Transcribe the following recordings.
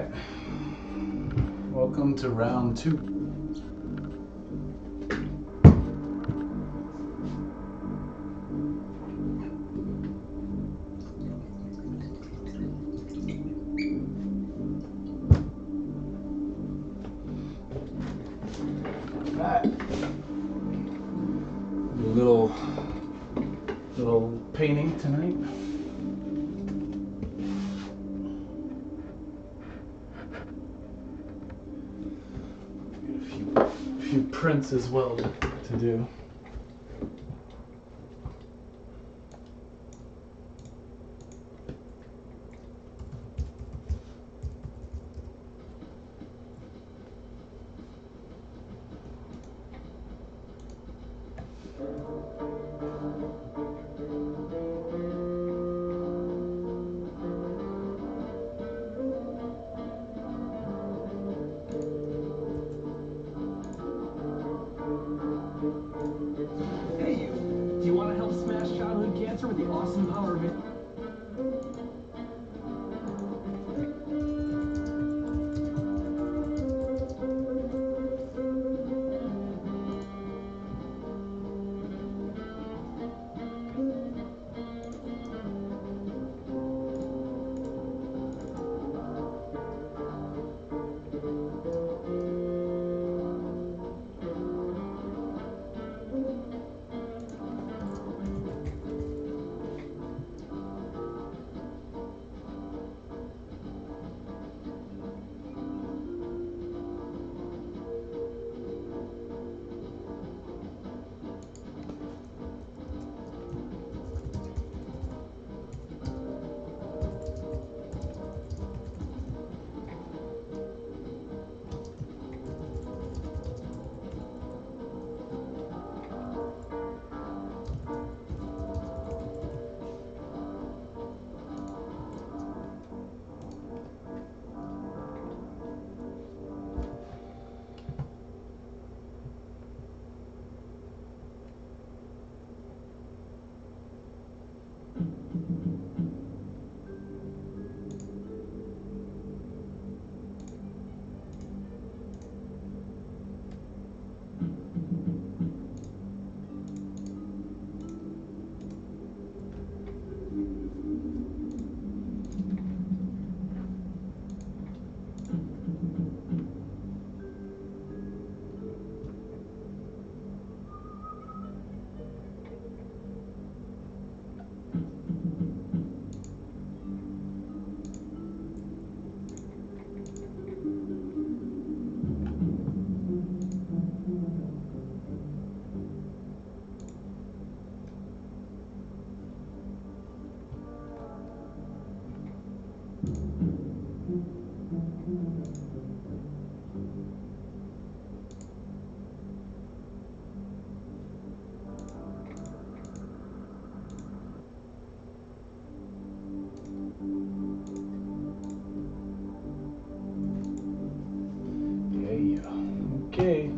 right, welcome to round 2. All right, a little painting tonight. A few prints as well to do. Hey you! Do you want to help smash childhood cancer with the awesome power of it? Okay.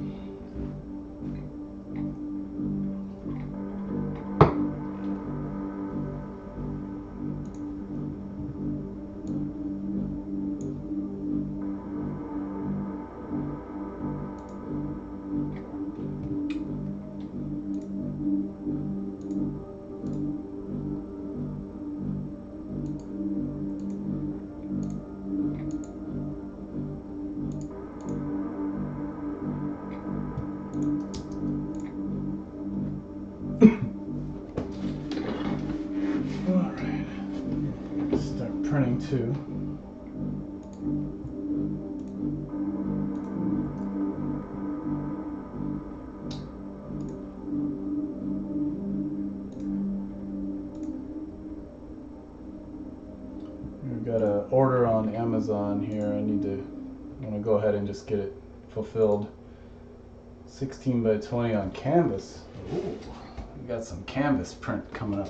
Alright, start printing too. We've got an order on Amazon here. I want to go ahead and just get it fulfilled. 16 by 20 on canvas. Ooh, we got some canvas print coming up.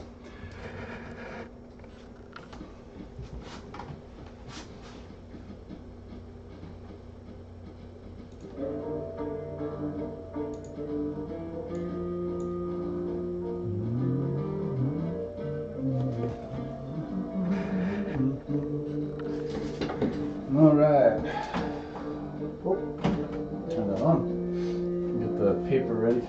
All right. paper ready.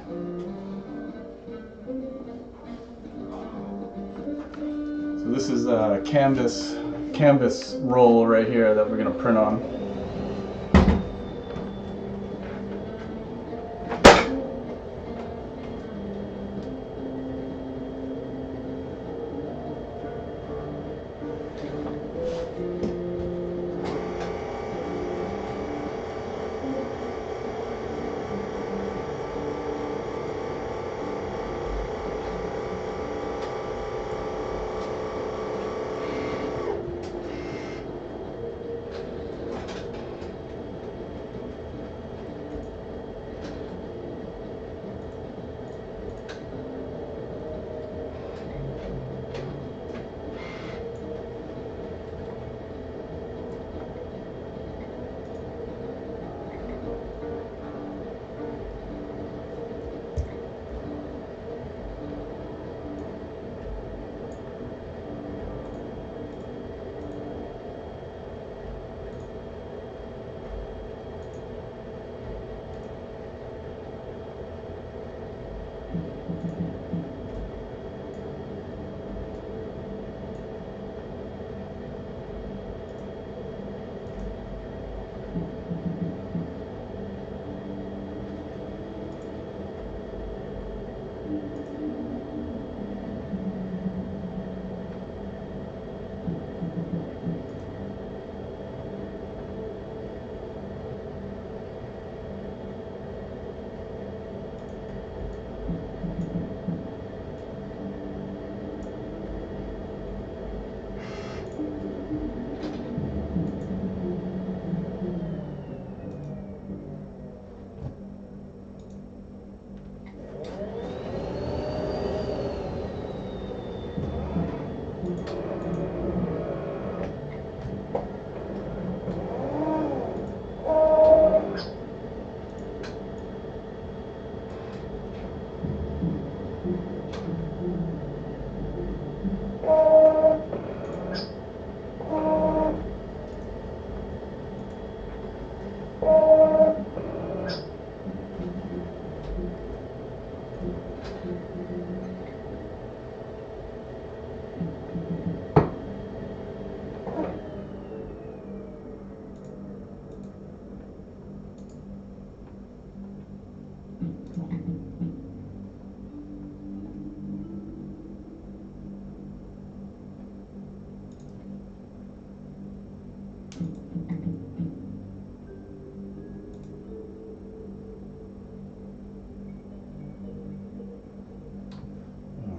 So this is a canvas roll right here that we're going to print on.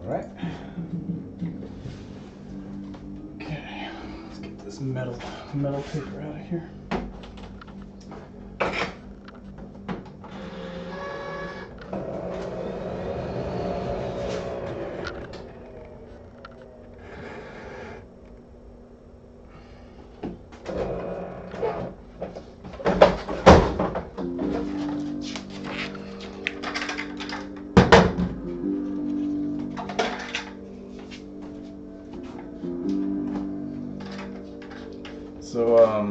Alright. Okay, let's get this metal paper out of here. So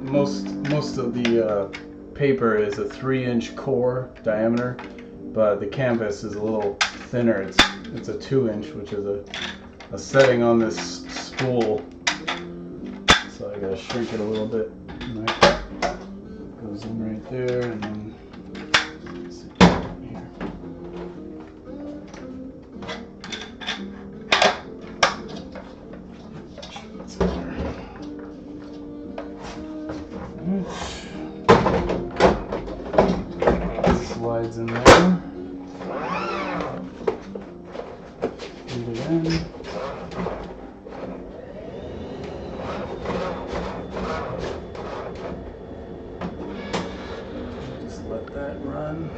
most of the paper is a 3-inch core diameter, but the canvas is a little thinner. It's a 2-inch, which is a setting on this spool. So I gotta shrink it a little bit. Right. Goes in right there, and then let's see, here. Slides in there. Feed it in. Just let that run.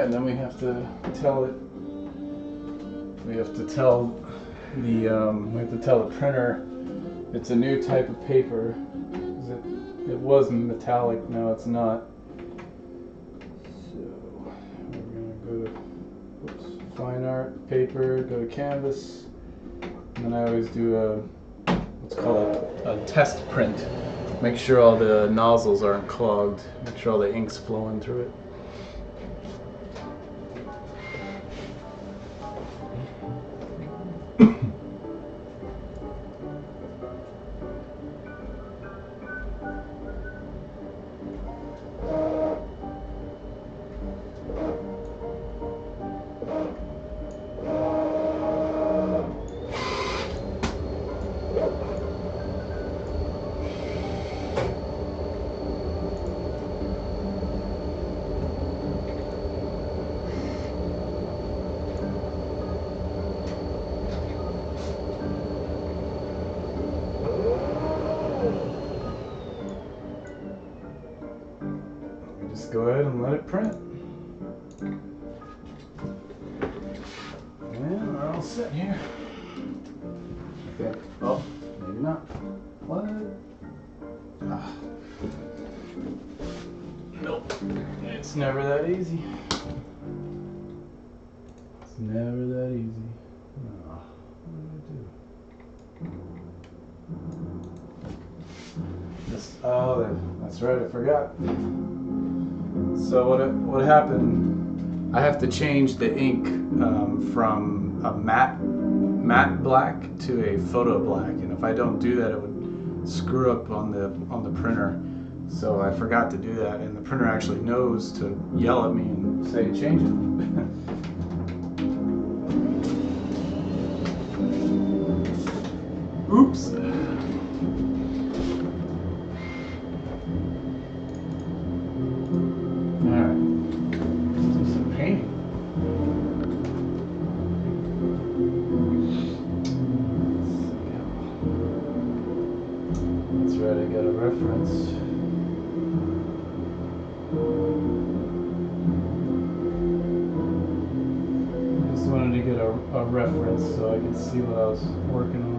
and then we have to tell it. We have to tell the printer it's a new type of paper. It was metallic, now it's not. So we're gonna go to fine art, paper, go to canvas, and then I always do what's called a test print. Make sure all the nozzles aren't clogged. Make sure all the ink's flowing through it. Just go ahead and let it print. And we're all set here. Okay. Oh, maybe not. What? Ah. Nope. It's never that easy. It's never that easy. Oh, what do I do? Just, oh, that's right, I forgot. So what happened, I have to change the ink from a matte black to a photo black, and if I don't do that, it would screw up on the printer. So I forgot to do that, and the printer actually knows to yell at me and say change it. Oops. Try to get a reference. I just wanted to get a reference so I could see what I was working on.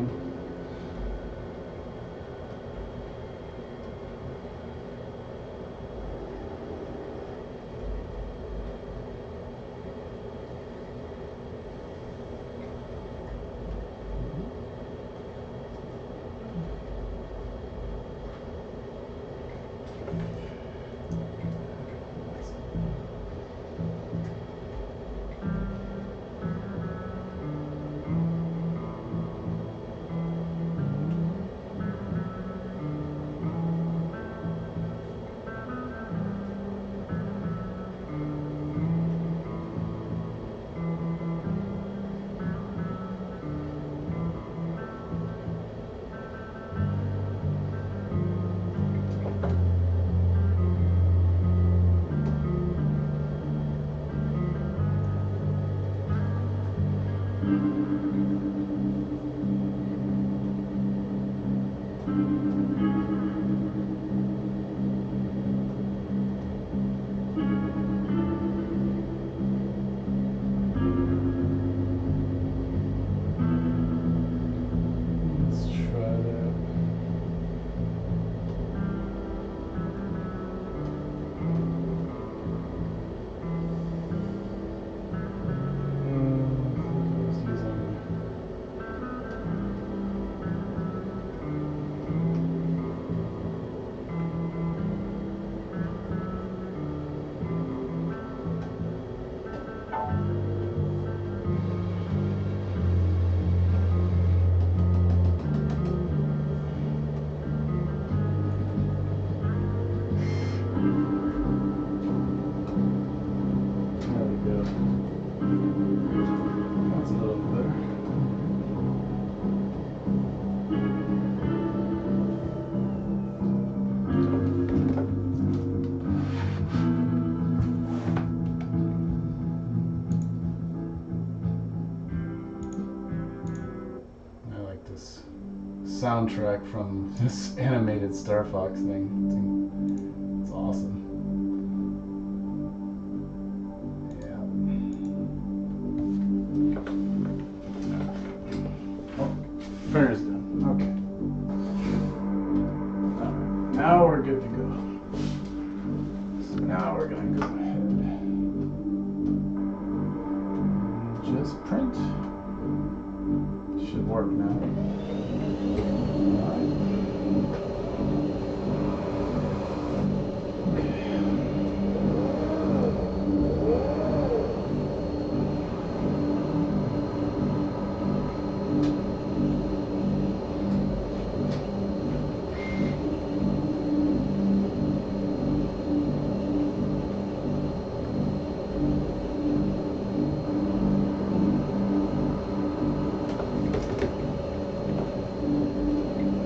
Soundtrack from this animated Star Fox thing. It's awesome. Yeah. this print. Should work now. Alright.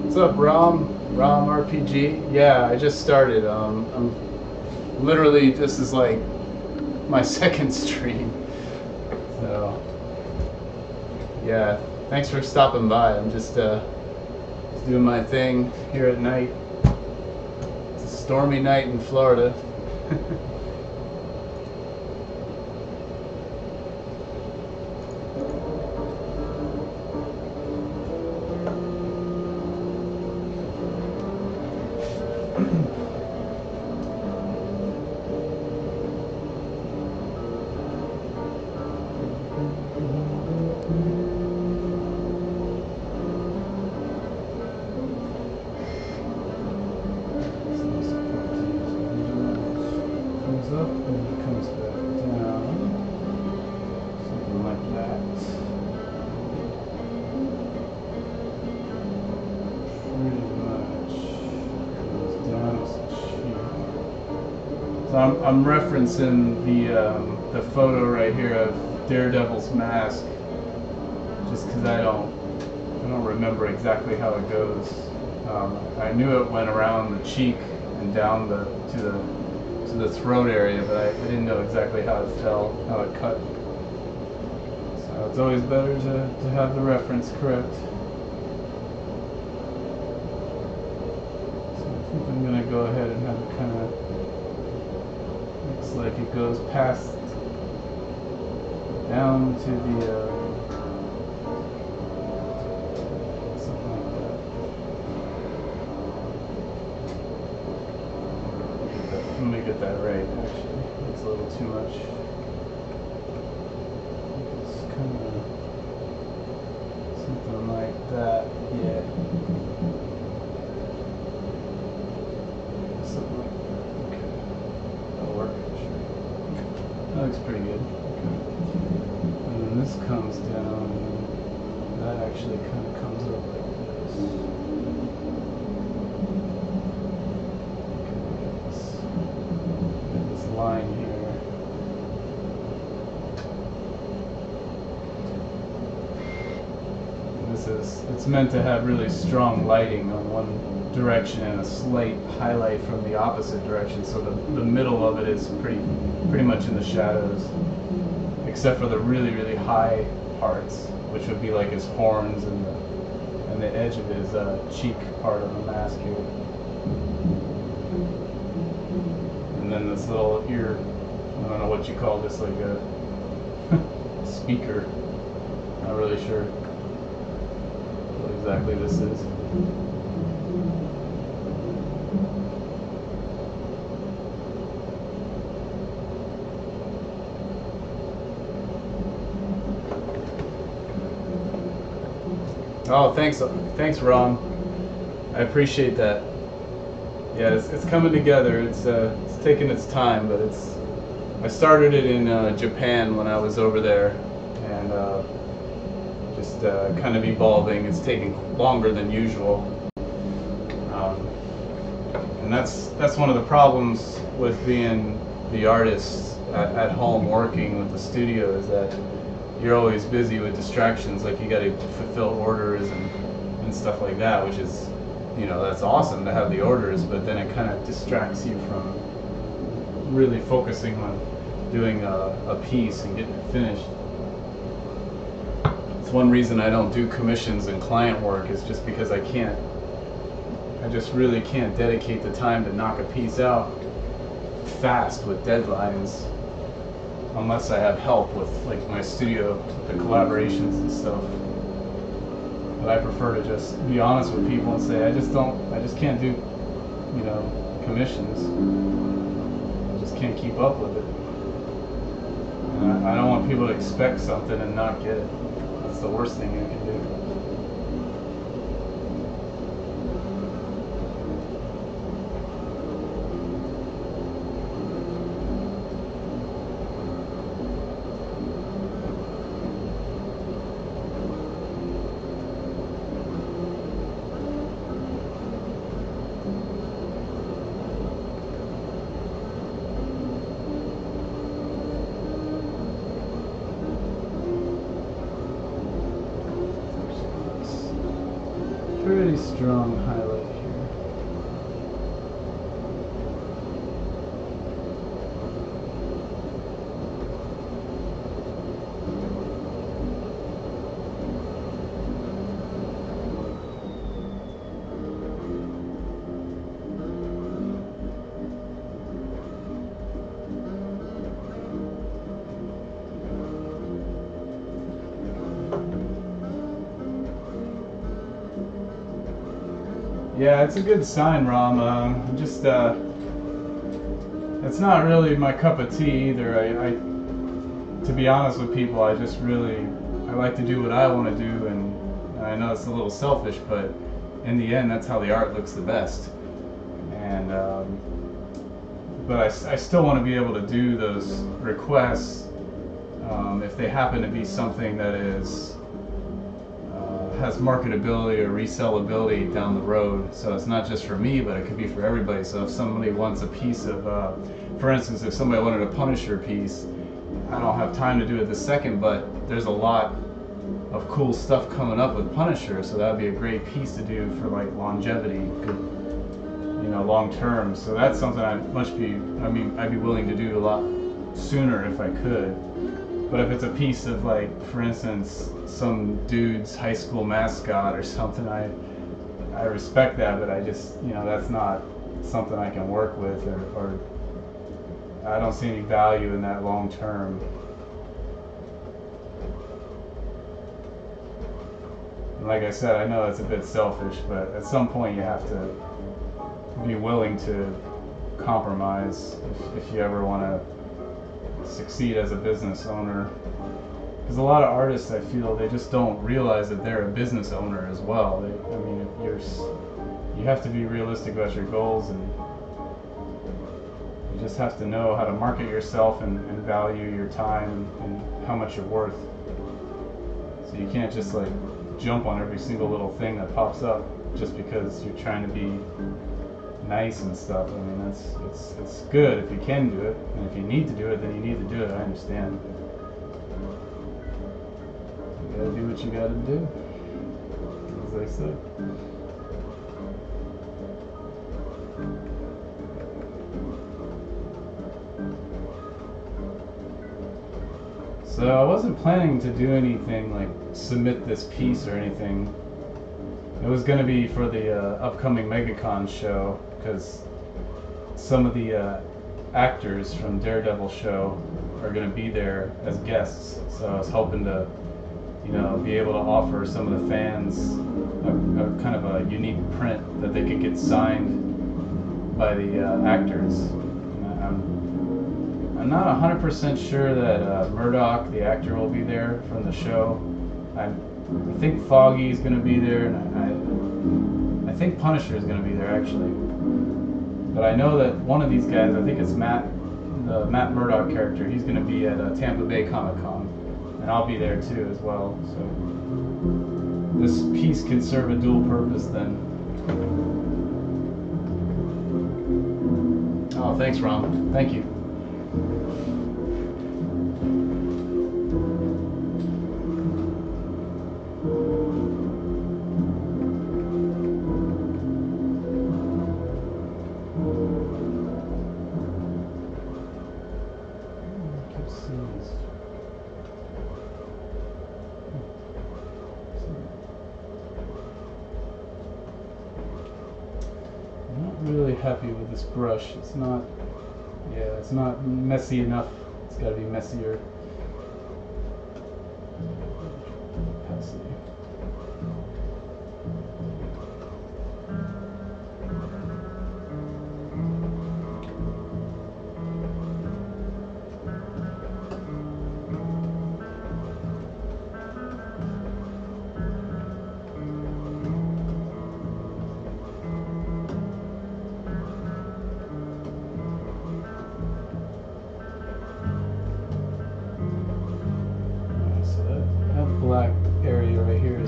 What's up, Rom RPG? Yeah, I just started. I'm literally, this is like my second stream. So, yeah, thanks for stopping by. I'm just doing my thing here at night. It's a stormy night in Florida. Up and it comes back down, something like that. Pretty much comes down as cheap. So I'm referencing the photo right here of Daredevil's mask, just because I don't remember exactly how it goes. I knew it went around the cheek and down to the throat area, but I didn't know exactly how it fell, how it cut. So it's always better to have the reference correct. So I think I'm going to go ahead and have it kind of, looks like it goes past, down to the, something like that. Let me get that right, actually. It's a little too much. It's kind of something like that, yeah. Something like that, okay. That'll work, sure. That looks pretty good. Okay. And then this comes down, and that actually kind of comes up like this. Line here. It's meant to have really strong lighting on one direction and a slight highlight from the opposite direction, so the middle of it is pretty much in the shadows, except for the really high parts, which would be like his horns and the edge of his cheek part of the mask here. And then this little ear, I don't know what you call this, like a speaker. Not really sure what exactly this is. Oh, thanks, Ron. I appreciate that. Yeah, it's coming together. It's taking its time, but I started it in Japan when I was over there, and just kind of evolving. It's taking longer than usual, and that's one of the problems with being the artist at home working with the studio, is that you're always busy with distractions. Like, you got to fulfill orders and stuff like that, which is, that's awesome to have the orders, but then it kind of distracts you from really focusing on doing a piece and getting it finished. It's one reason I don't do commissions and client work, is just because I just really can't dedicate the time to knock a piece out fast with deadlines, unless I have help with, like, my studio, the collaborations and stuff. But I prefer to just be honest with people and say, I just can't do, commissions. I just can't keep up with it. And I don't want people to expect something and not get it. That's the worst thing you can do. Pretty strong highlight here. Yeah, it's a good sign, Ram. Just it's not really my cup of tea either. To be honest with people, I like to do what I want to do, and I know it's a little selfish, but in the end, that's how the art looks the best. And but I still want to be able to do those requests if they happen to be something that has marketability or resellability down the road. So it's not just for me, but it could be for everybody. So if somebody wants a piece of, for instance, if somebody wanted a Punisher piece, I don't have time to do it this second, but there's a lot of cool stuff coming up with Punisher, so that'd be a great piece to do for like longevity, long term. So that's something I'd be willing to do a lot sooner if I could. But if it's a piece of, like, for instance, some dude's high school mascot or something, I respect that, but I just, that's not something I can work with, or I don't see any value in that long term. And like I said, I know it's a bit selfish, but at some point you have to be willing to compromise if you ever want to succeed as a business owner. Because a lot of artists, I feel, they just don't realize that they're a business owner as well. You have to be realistic about your goals, and you just have to know how to market yourself and value your time and how much you're worth. So you can't just like jump on every single little thing that pops up just because you're trying to be nice and stuff. I mean, it's good if you can do it, and if you need to do it, then you need to do it. I understand. You gotta do what you gotta do, as they say. So I wasn't planning to do anything like submit this piece or anything. It was going to be for the upcoming MegaCon show, because some of the actors from Daredevil show are going to be there as guests. So I was hoping to, be able to offer some of the fans a kind of a unique print that they could get signed by the actors. I'm not 100% sure that Murdoch, the actor, will be there from the show. I think Foggy is going to be there, and I think Punisher is going to be there actually. But I know that one of these guys, I think it's Matt, the Matt Murdock character, he's going to be at Tampa Bay Comic-Con, and I'll be there too as well. So this piece could serve a dual purpose then. Oh, thanks, Ron. Thank you. Really happy with this brush. It's not messy enough. It's got to be messier.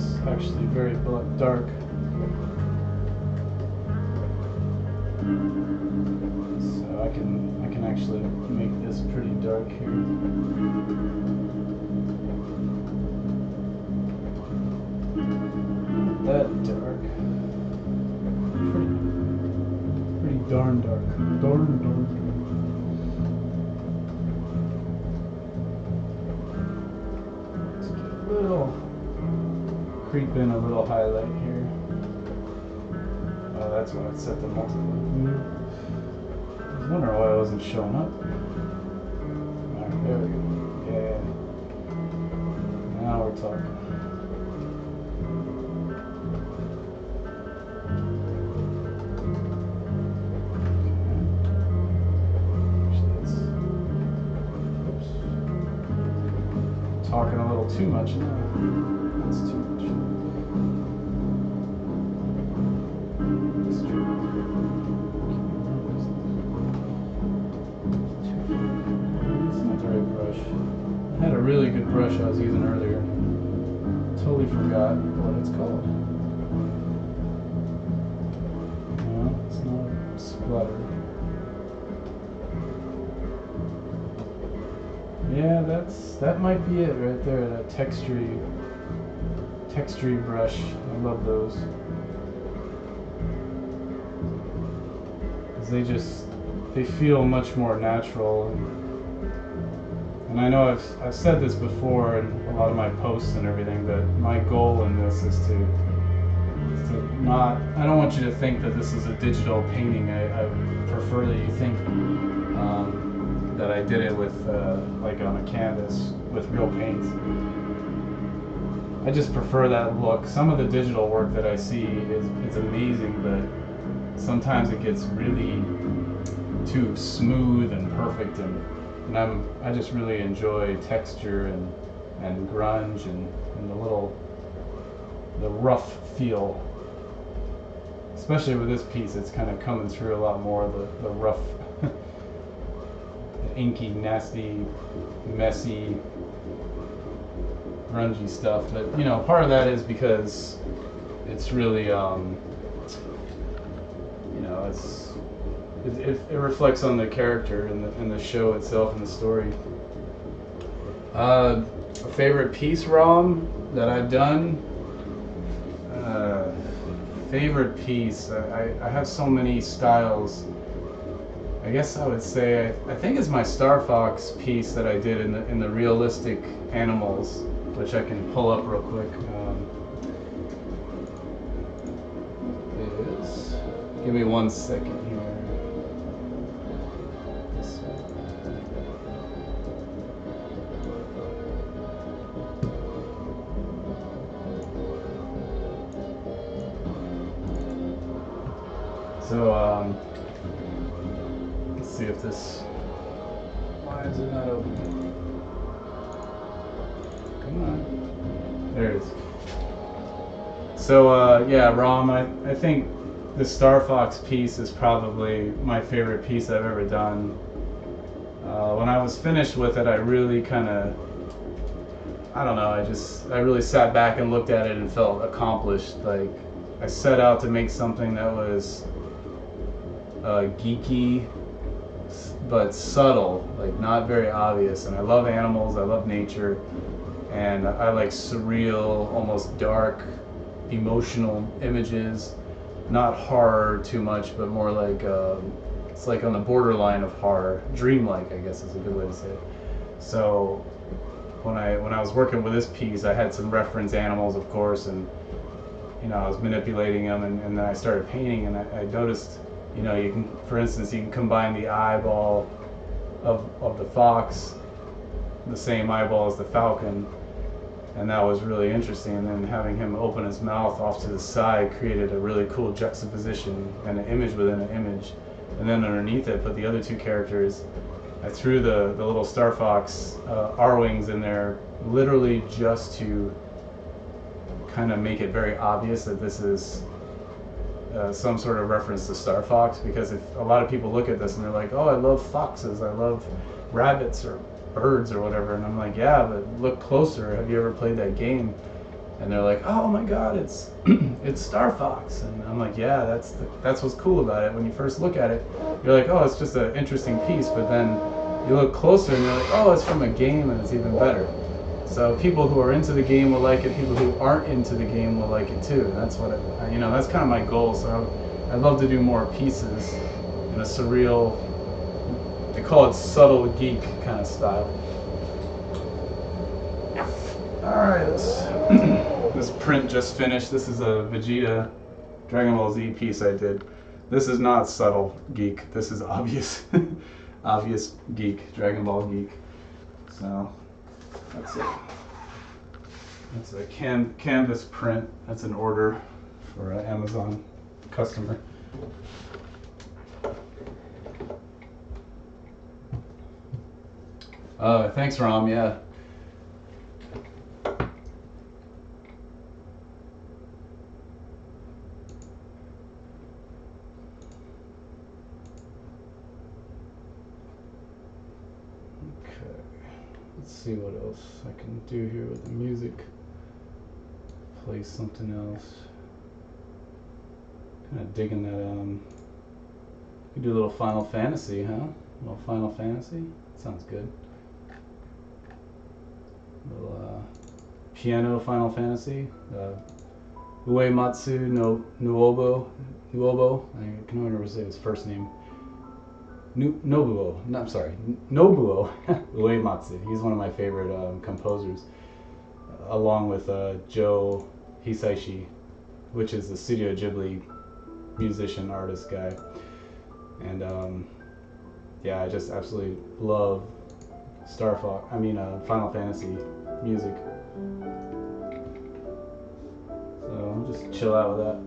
is actually very dark. So I can actually make this pretty dark here. That dark. Pretty darn dark. Darn dark. Let's get a little, creep in a little highlight here. Oh, that's why it set the multiply. I was wondering why it wasn't showing up. Alright, there we go. Yeah. Now we're talking. Talking a little too much now. That's too much. It's not the right brush. I had a really good brush I was using earlier. Totally forgot what it's called. No, it's not a splatter. Yeah, that might be it right there, that textury brush. I love those. Because they feel much more natural. And I know I've said this before in a lot of my posts and everything, but my goal in this is to not, I don't want you to think that this is a digital painting. I prefer that you think that I did it with like on a canvas with real paints. I just prefer that look. Some of the digital work that I see is amazing, but sometimes it gets really too smooth and perfect, and I just really enjoy texture and grunge and the rough feel. Especially with this piece, it's kind of coming through a lot more the rough inky, nasty, messy, grungy stuff. But you know, part of that is because it's really, you know, it reflects on the character and the show itself and the story. A favorite piece, Rom, that I've done. Favorite piece. I have so many styles. I guess I would say I think it's my Star Fox piece that I did in the realistic animals, which I can pull up real quick. Give me 1 second here. So let's see if this, why is it not open? Come on, there it is. So yeah, Rom, I think the Star Fox piece is probably my favorite piece I've ever done. When I was finished with it, I really kind of, I don't know, I really sat back and looked at it and felt accomplished. Like, I set out to make something that was geeky but subtle, like not very obvious. And I love animals, I love nature, and I like surreal, almost dark, emotional images. Not horror too much, but more like it's like on the borderline of horror, dreamlike, I guess is a good way to say it. So when I was working with this piece, I had some reference animals, of course, and you know, I was manipulating them, and then I started painting, and I noticed, you know, you can, for instance, you can combine the eyeball of the fox, the same eyeball as the falcon, and that was really interesting. And then having him open his mouth off to the side created a really cool juxtaposition and an image within an image. And then underneath it, put the other two characters. I threw the little Star Fox R-wings in there, literally just to kind of make it very obvious that this is some sort of reference to Star Fox, because if a lot of people look at this and they're like, oh, I love foxes, I love rabbits or birds or whatever, and I'm like, yeah, but look closer. Have you ever played that game? And they're like, oh my God, it's it's Star Fox. And I'm like, yeah, that's what's cool about it. When you first look at it, you're like, oh, it's just an interesting piece. But then you look closer and you're like, oh, it's from a game, and it's even better. So people who are into the game will like it. People who aren't into the game will like it too. That's what that's kind of my goal. So I'd love to do more pieces in a surreal, they call it subtle geek kind of style. Alright, this print just finished. This is a Vegeta Dragon Ball Z piece I did. This is not subtle geek. This is obvious, obvious geek, Dragon Ball geek. So that's it. That's a canvas print. That's an order for an Amazon customer. Thanks, Ram. Yeah. Let's see what else I can do here with the music. Play something else. Kind of digging that. We do a little Final Fantasy, huh? A little Final Fantasy. Sounds good. A little piano Final Fantasy. Uematsu no Nuobo. I can never say his first name. Nobuo. No, I'm sorry. Nobuo Uematsu. He's one of my favorite composers, along with Joe Hisaishi, which is the Studio Ghibli musician artist guy. And yeah, I just absolutely love Final Fantasy music. So I'll just chill out with that.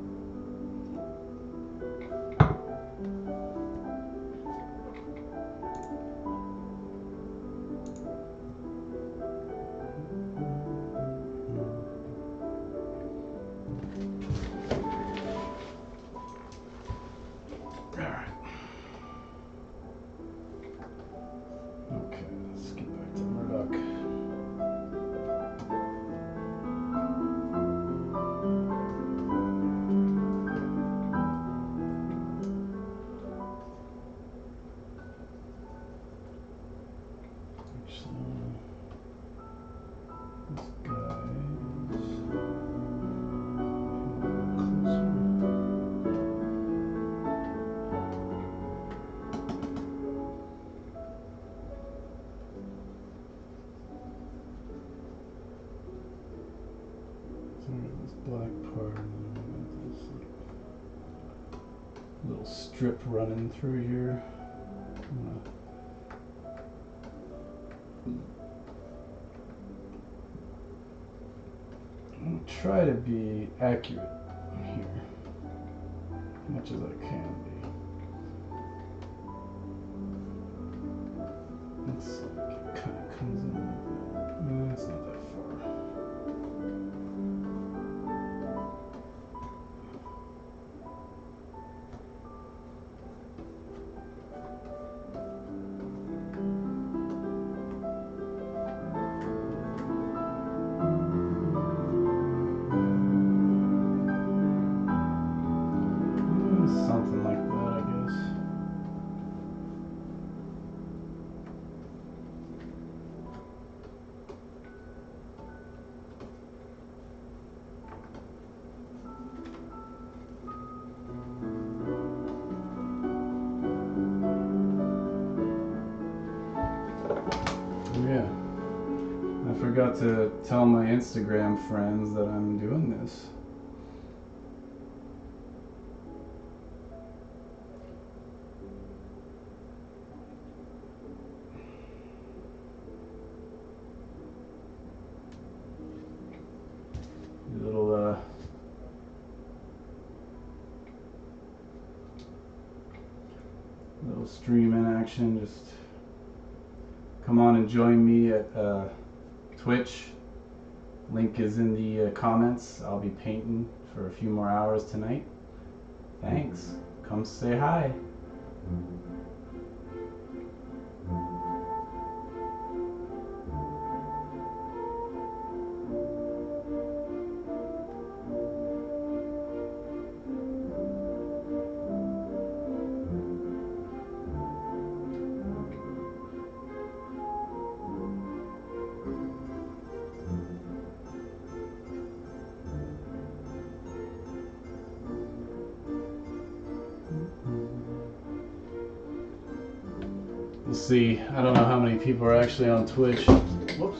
Black part, and this little strip running through here. I'm gonna try to be accurate here, as much as I can be. Looks like it kind of comes in like that. No, it's not that far. Something like that, I guess. Yeah, I forgot to tell my Instagram friends that I'm doing this. Little stream in action. Just come on and join me at Twitch. Link is in the comments. I'll be painting for a few more hours tonight. Thanks. Come say hi. see. I don't know how many people are actually on Twitch. Whoops.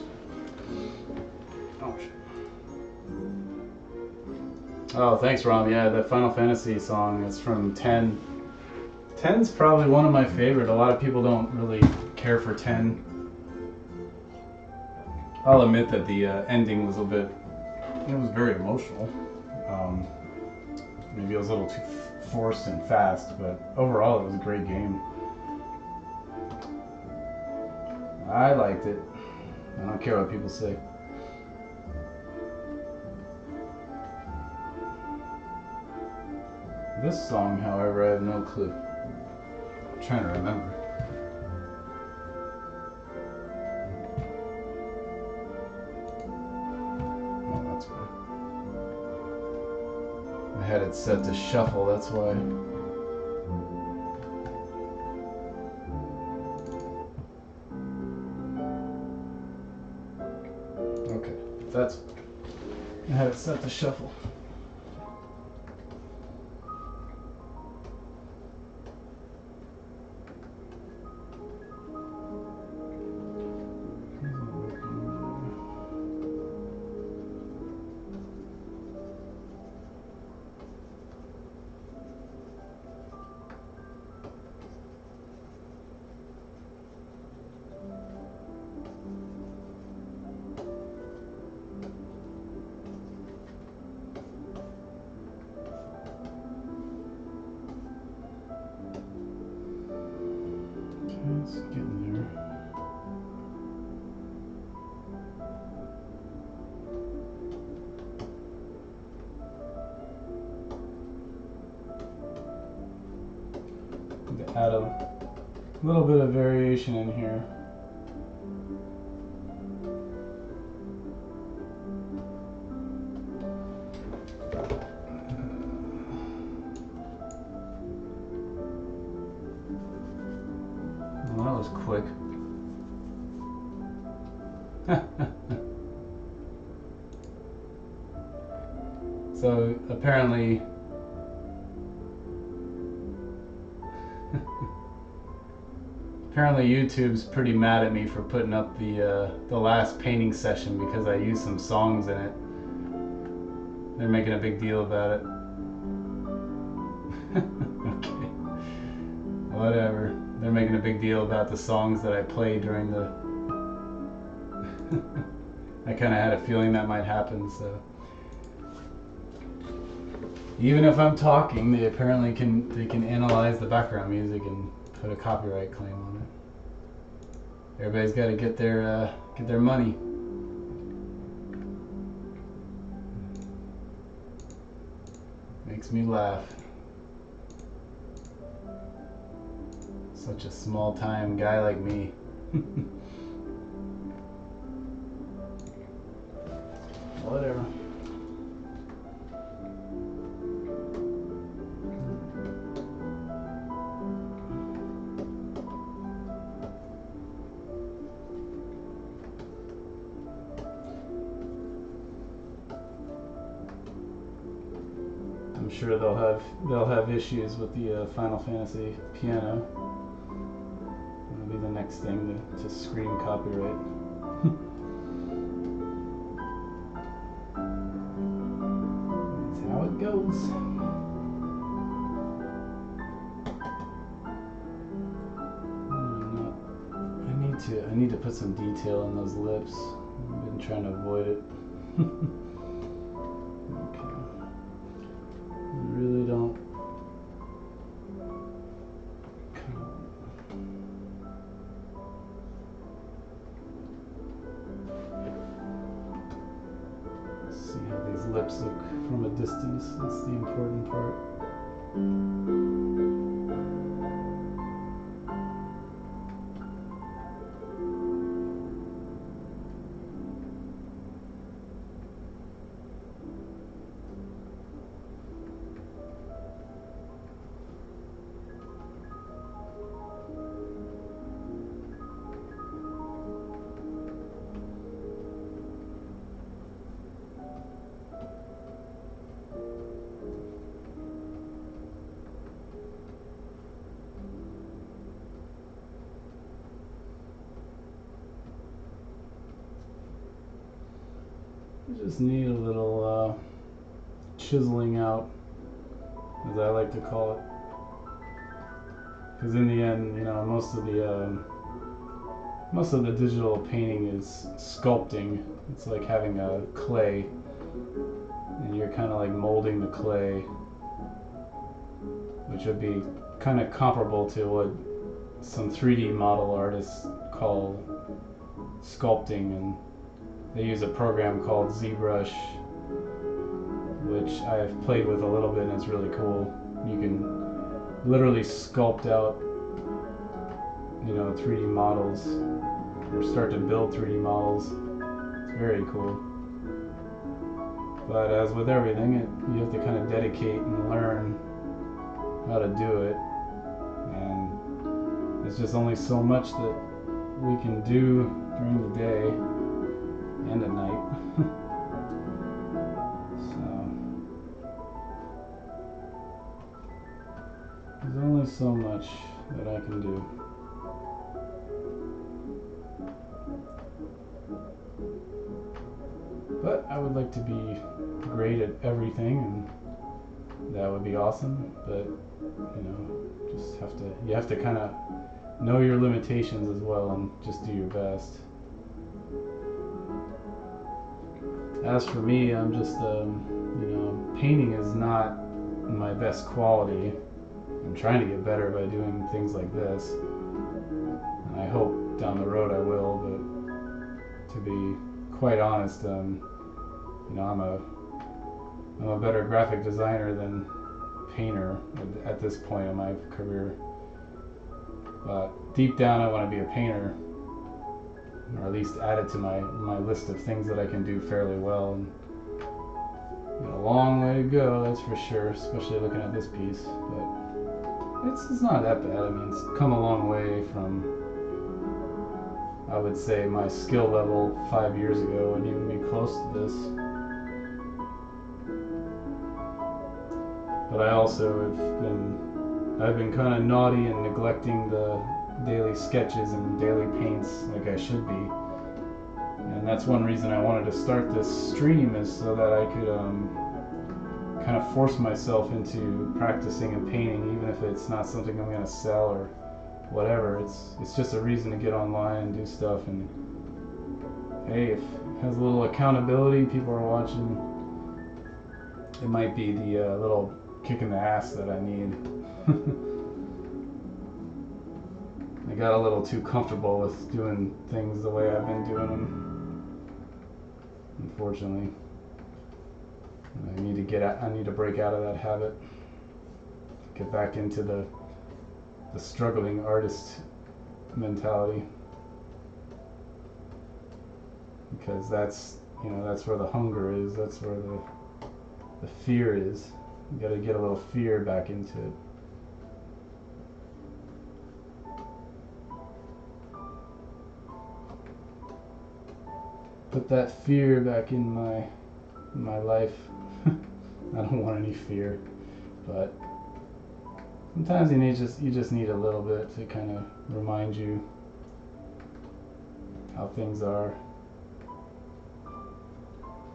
Ouch. Oh, thanks, Rom. Yeah, that Final Fantasy song is from 10. 10's probably one of my favorite. A lot of people don't really care for 10. I'll admit that the ending was a bit... It was very emotional. Maybe it was a little too forced and fast, but overall it was a great game. I liked it. I don't care what people say. This song, however, I have no clue. I'm trying to remember. Oh, that's why. I had it set to shuffle, that's why. Okay, that's... I had it set to shuffle. It's getting there. Add a little bit of variation in here. Well, that was quick. So apparently YouTube's pretty mad at me for putting up the last painting session because I used some songs in it. They're making a big deal about it. Okay. Whatever. They're making a big deal about the songs that I played during the... I kind of had a feeling that might happen, so... Even if I'm talking, they apparently can analyze the background music and put a copyright claim on it. Everybody's got to get their money. Makes me laugh. Such a small-time guy like me. Whatever. I'm sure they'll have issues with the Final Fantasy piano. That'll be the next thing to scream copyright. That's how it goes. I need to put some detail in those lips. I've been trying to avoid it. Okay. I really don't. See how these lips look from a distance. That's the important part. You just need a little chiseling out, as I like to call it. Because in the end, you know, most of the digital painting is sculpting. It's like having a clay, and you're kind of like molding the clay, which would be kind of comparable to what some 3D model artists call sculpting, and they use a program called ZBrush, which I've played with a little bit, and it's really cool. You can literally sculpt out, you know, 3D models, or start to build 3D models. It's very cool. But as with everything, you have to kind of dedicate and learn how to do it, and there's just only so much that we can do during the day and at night. So there's only so much that I can do. But I would like to be great at everything, and that would be awesome. But you know, you have to kind of know your limitations as well, and just do your best. As for me, I'm just you know, painting is not my best quality. I'm trying to get better by doing things like this, and I hope down the road I will. But to be quite honest, you know, I'm a better graphic designer than painter at this point in my career. But deep down, I want to be a painter, or at least add it to my list of things that I can do fairly well. And got a long way to go, that's for sure, especially looking at this piece. But it's not that bad. I mean, it's come a long way from, I would say, my skill level 5 years ago, and even be close to this. But I also I've been kind of naughty and neglecting the daily sketches and daily paints like I should be. And that's one reason I wanted to start this stream, is so that I could kind of force myself into practicing and painting, even if it's not something I'm going to sell or whatever. It's just a reason to get online and do stuff, and hey, if it has a little accountability, people are watching, it might be the little kick in the ass that I need. I got a little too comfortable with doing things the way I've been doing them, unfortunately. I need to break out of that habit, get back into the struggling artist mentality, because that's where the hunger is, that's where the fear is. You got to get a little fear back into it. Put that fear back in my life. I don't want any fear, but sometimes you just need a little bit to kind of remind you how things are.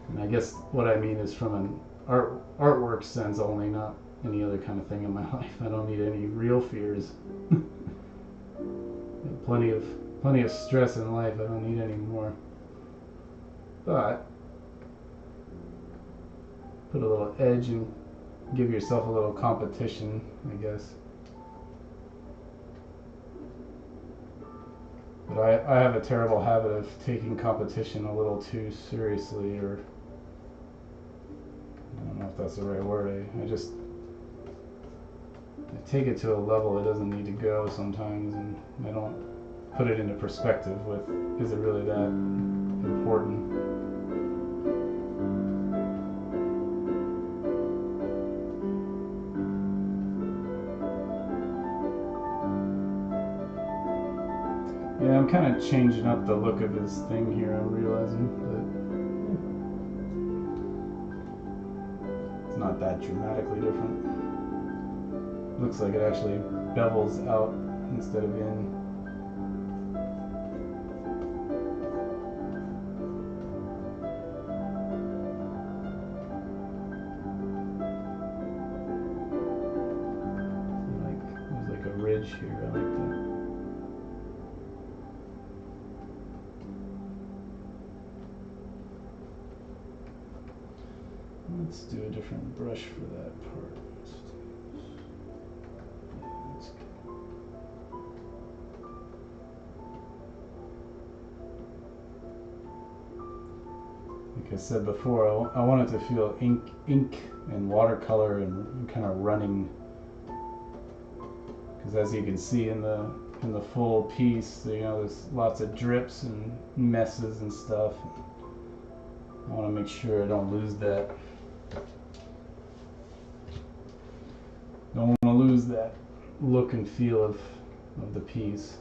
And I guess what I mean is from an artwork sense only, not any other kind of thing in my life. I don't need any real fears. plenty of stress in life. I don't need any more. But put a little edge and give yourself a little competition, I guess. But I have a terrible habit of taking competition a little too seriously, or I don't know if that's the right word. I take it to a level it doesn't need to go sometimes, and I don't put it into perspective with, is it really that important? Yeah, I'm kind of changing up the look of his thing here, I'm realizing, but it's not that dramatically different. Looks like it actually bevels out instead of in. Let's do a different brush for that part. Like I said before, I want it to feel ink and watercolor and kind of running. Because as you can see in the full piece, you know, there's lots of drips and messes and stuff. I want to make sure I don't lose that. Don't want to lose that look and feel of the piece.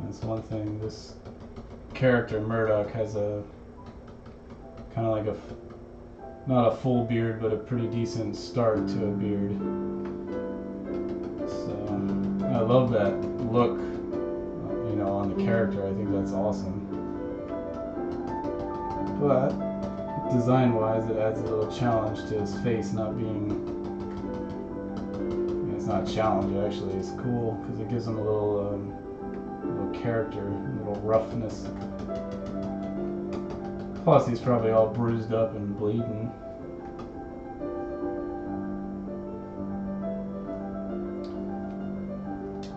That's one thing. This character Murdoch has a kind of like not a full beard, but a pretty decent start to a beard. So I love that look, you know, on the character. I think that's awesome. But design-wise, it adds a little challenge to his face not being. It's not a challenge, actually. It's cool because it gives him a little character, a little roughness. Plus, he's probably all bruised up and bleeding.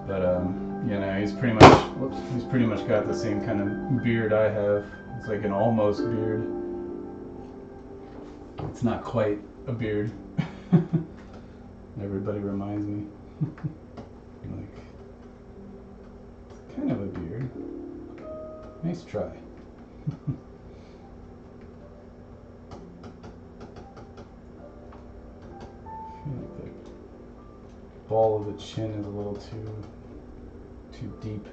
But you know, he's pretty much got the same kind of beard I have. It's like an almost beard. It's not quite a beard. Everybody reminds me. Like, it's kind of a beard. Nice try. I feel like the ball of the chin is a little too deep.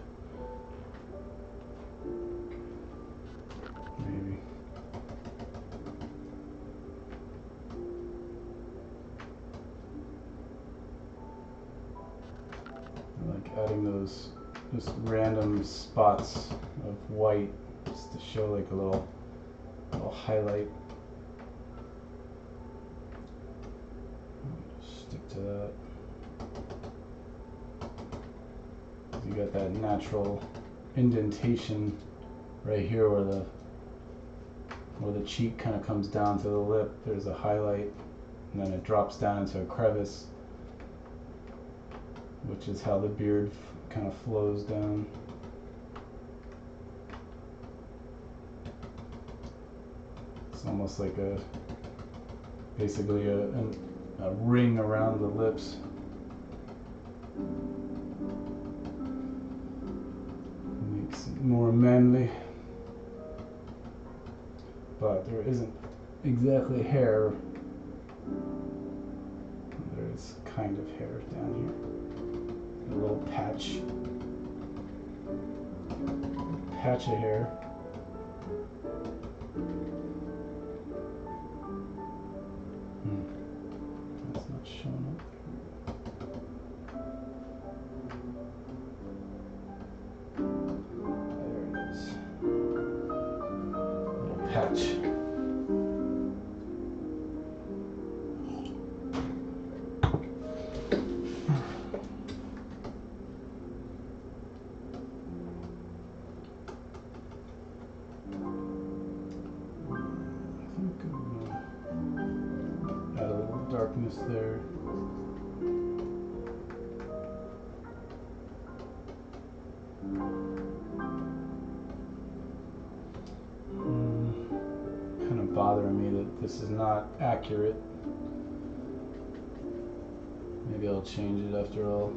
Maybe. I like adding those just random spots of white just to show like a little highlight. Stick to that. You got that natural indentation right here where the cheek kind of comes down to the lip. There's a highlight, and then it drops down into a crevice, which is how the beard kind of flows down. It's almost like basically a ring around the lips. Makes it more manly. But there isn't exactly hair. There is kind of hair down here. A little patch of hair. That's not showing up. There it is. Little patch. darkness there. Kind of bothering me that this is not accurate. Maybe I'll change it after all.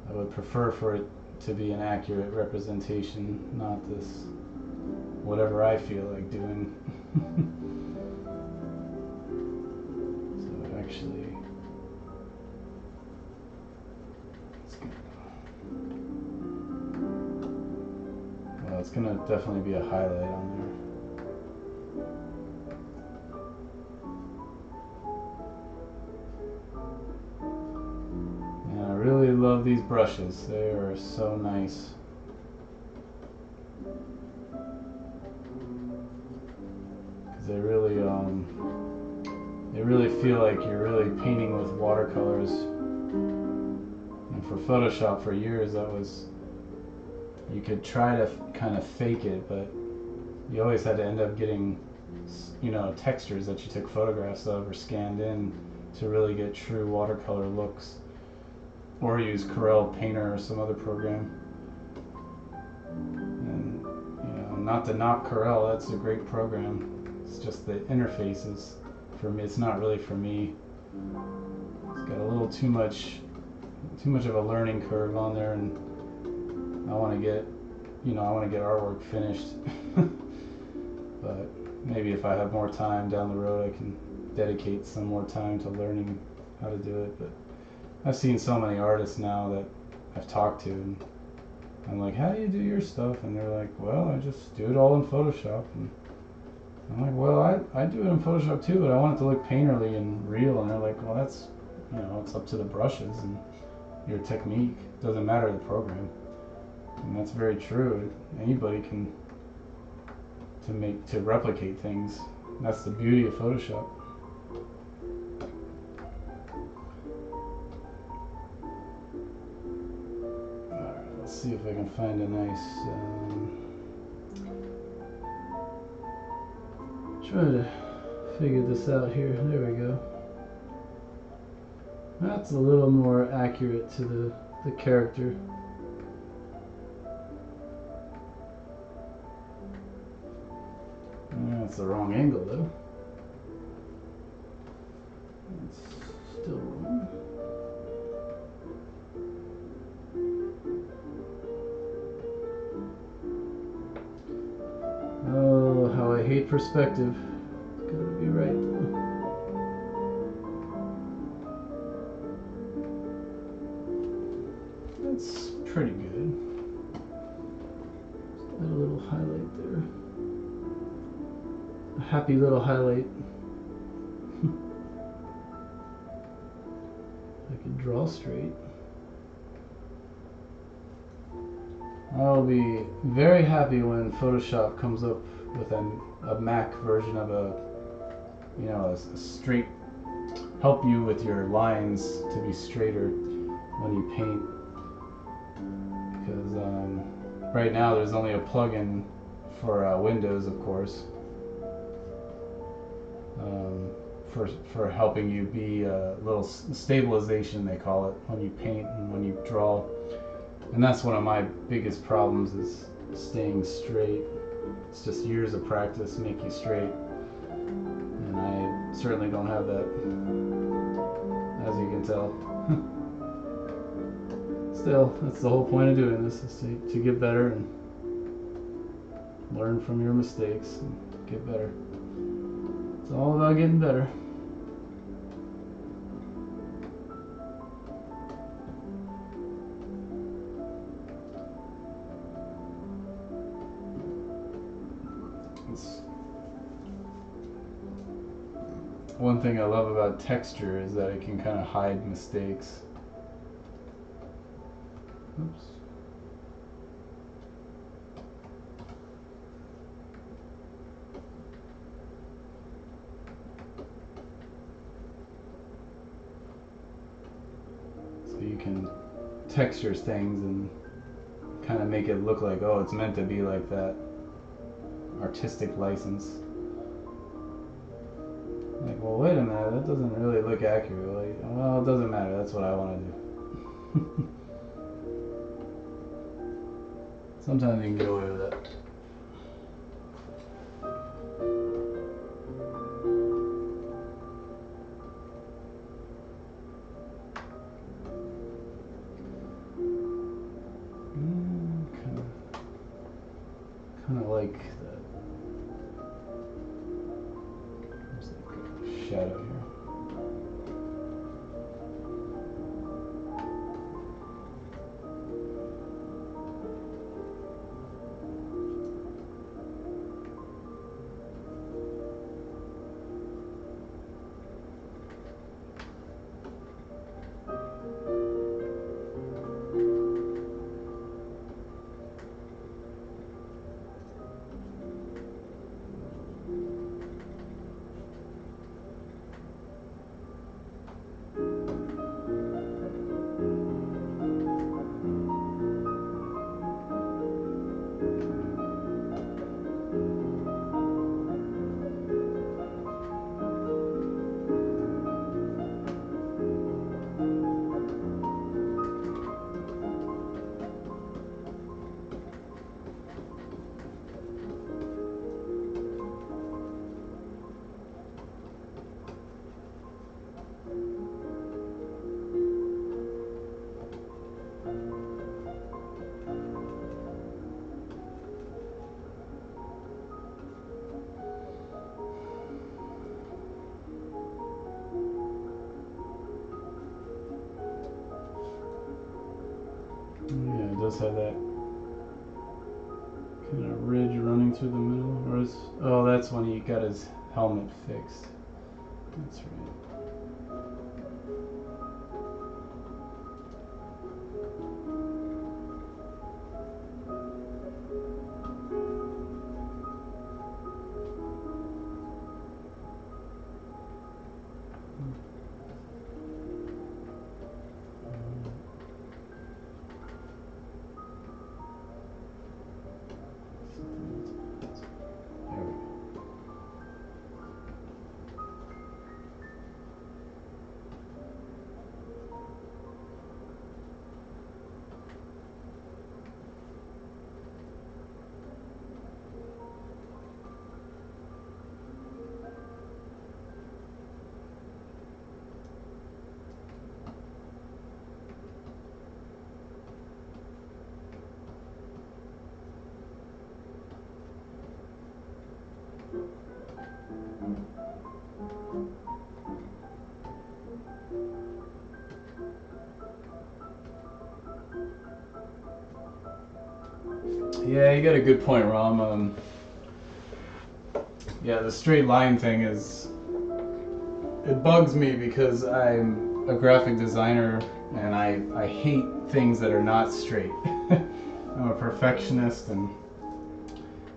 I would prefer for it to be an accurate representation, not this whatever I feel like doing. So actually, well, it's gonna definitely be a highlight on there. And I really love these brushes. They are so nice. They really feel like you're really painting with watercolors. And for Photoshop, for years, you could try to kind of fake it, but you always had to end up getting, textures that you took photographs of or scanned in to really get true watercolor looks, or use Corel Painter or some other program. And not to knock Corel, that's a great program. It's just the interfaces, for me, it's not really for me. It's got a little too much of a learning curve on there, and I want to get artwork finished. But maybe if I have more time down the road, I can dedicate some more time to learning how to do it. But I've seen so many artists now that I've talked to, and I'm like, how do you do your stuff? And they're like, well, I just do it all in Photoshop. And I'm like, well, I do it in Photoshop too, but I want it to look painterly and real. And they're like, well, that's, it's up to the brushes and your technique. It doesn't matter the program. And that's very true. Anybody can to replicate things. That's the beauty of Photoshop. Alright, let's see if I can find a nice try to figure this out here. There we go. That's a little more accurate to the character. That's the wrong angle though. It's still wrong. Oh, how I hate perspective. It's gotta be right though. That's pretty good. Just got a little highlight there. A happy little highlight. I could draw straight. I'll be very happy when Photoshop comes up with a Mac version of a straight, help you with your lines to be straighter when you paint. Because right now there's only a plugin for Windows, of course, for helping you be a little stabilization, they call it, when you paint and when you draw. And that's one of my biggest problems, is staying straight. It's just years of practice make you straight, and I certainly don't have that, as you can tell. Still, that's the whole point of doing this, is to get better and learn from your mistakes and get better. It's all about getting better. One thing I love about texture is that it can kind of hide mistakes. Oops. So you can texture things and kind of make it look like, oh, it's meant to be like that. Artistic license. well, wait a minute, that doesn't really look accurate. Like, well, it doesn't matter. That's what I want to do. Sometimes you can get away with that. Kind of like that. There's like a shadow here. Yeah, it does have that kind of ridge running through the middle. Or is, oh, that's when he got his helmet fixed. That's right. There we go. Yeah, you got a good point, Ram. Yeah, the straight line thing is, it bugs me because I'm a graphic designer and I hate things that are not straight. I'm a perfectionist and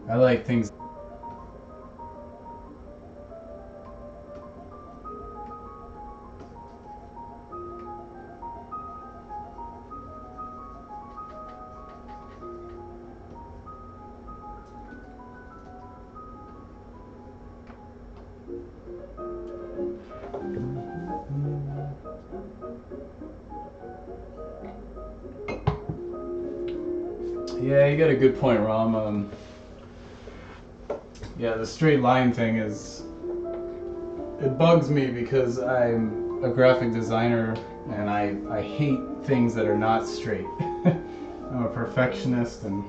I like things. Yeah, you got a good point, Ram. Yeah, the straight line thing is, it bugs me because I'm a graphic designer and I hate things that are not straight. I'm a perfectionist and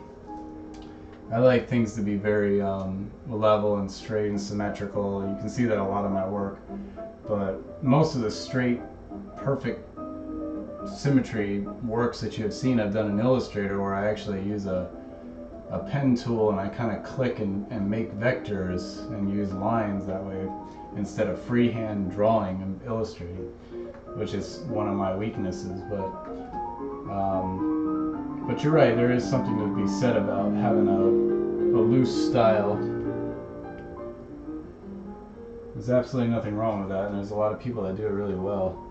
I like things to be very level and straight and symmetrical. You can see that a lot of my work, but most of the straight, perfect symmetry works that you have seen I've done in Illustrator, where I actually use a pen tool and I kind of click and make vectors and use lines that way instead of freehand drawing and illustrating, which is one of my weaknesses. But you're right, there is something to be said about having a loose style. There's absolutely nothing wrong with that, and there's a lot of people that do it really well.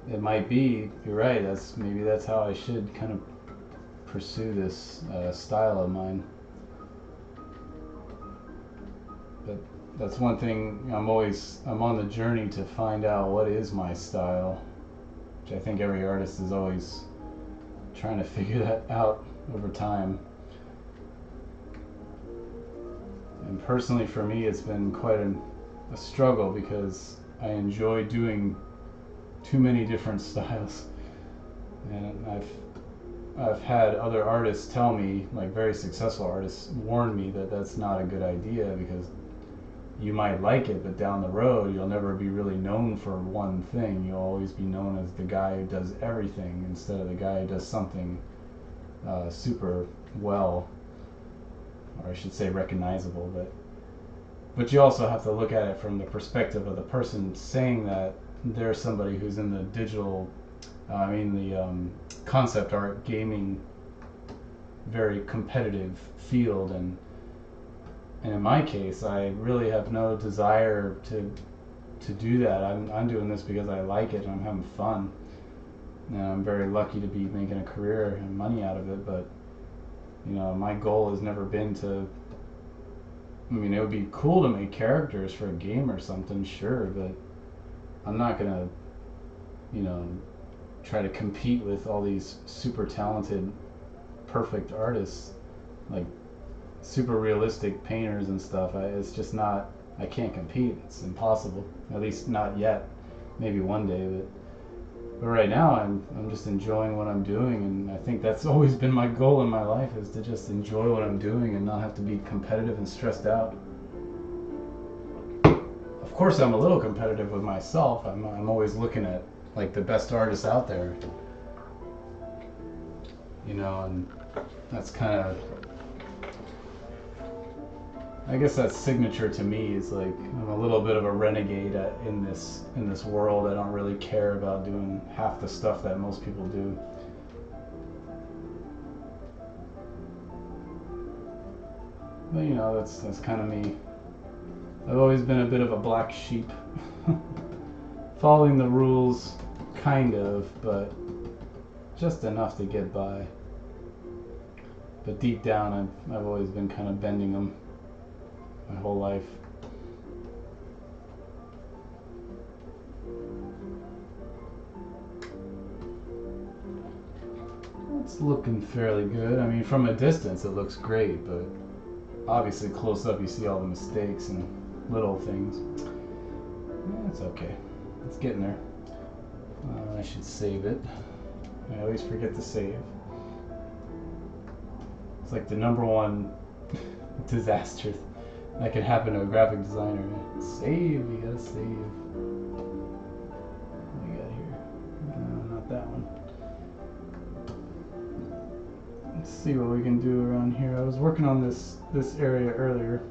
It might be, you're right, maybe that's how I should kind of pursue this style of mine. But that's one thing I'm on the journey to find out what is my style, which I think every artist is always trying to figure that out over time. And personally for me, it's been quite a struggle because I enjoy doing too many different styles. And I've had other artists tell me, like very successful artists, warn me that that's not a good idea because you might like it, but down the road you'll never be really known for one thing. You'll always be known as the guy who does everything instead of the guy who does something super well, or I should say recognizable. But you also have to look at it from the perspective of the person saying that. They're somebody who's in the digital, the concept art gaming, very competitive field, and in my case, I really have no desire to do that. I'm doing this because I like it and I'm having fun, and I'm very lucky to be making a career and money out of it. But my goal has never been to. I mean, it would be cool to make characters for a game or something, sure, but I'm not gonna, try to compete with all these super talented, perfect artists, like super realistic painters and stuff. It's just not. I can't compete. It's impossible. At least not yet. Maybe one day, but right now I'm just enjoying what I'm doing, and I think that's always been my goal in my life, is to just enjoy what I'm doing and not have to be competitive and stressed out. Of course, I'm a little competitive with myself. I'm always looking at like the best artists out there, and that's kind of, I guess that's signature to me, is like I'm a little bit of a renegade in this world. I don't really care about doing half the stuff that most people do. But that's kind of me. I've always been a bit of a black sheep, following the rules, kind of, but just enough to get by. But deep down, I've always been kind of bending them my whole life. It's looking fairly good. I mean, from a distance it looks great, but obviously close up you see all the mistakes and little things. Yeah, it's okay. It's getting there. I should save it. I always forget to save. It's like the number one disaster that can happen to a graphic designer. Save, you gotta save. What do we got here? No, not that one. Let's see what we can do around here. I was working on this area earlier.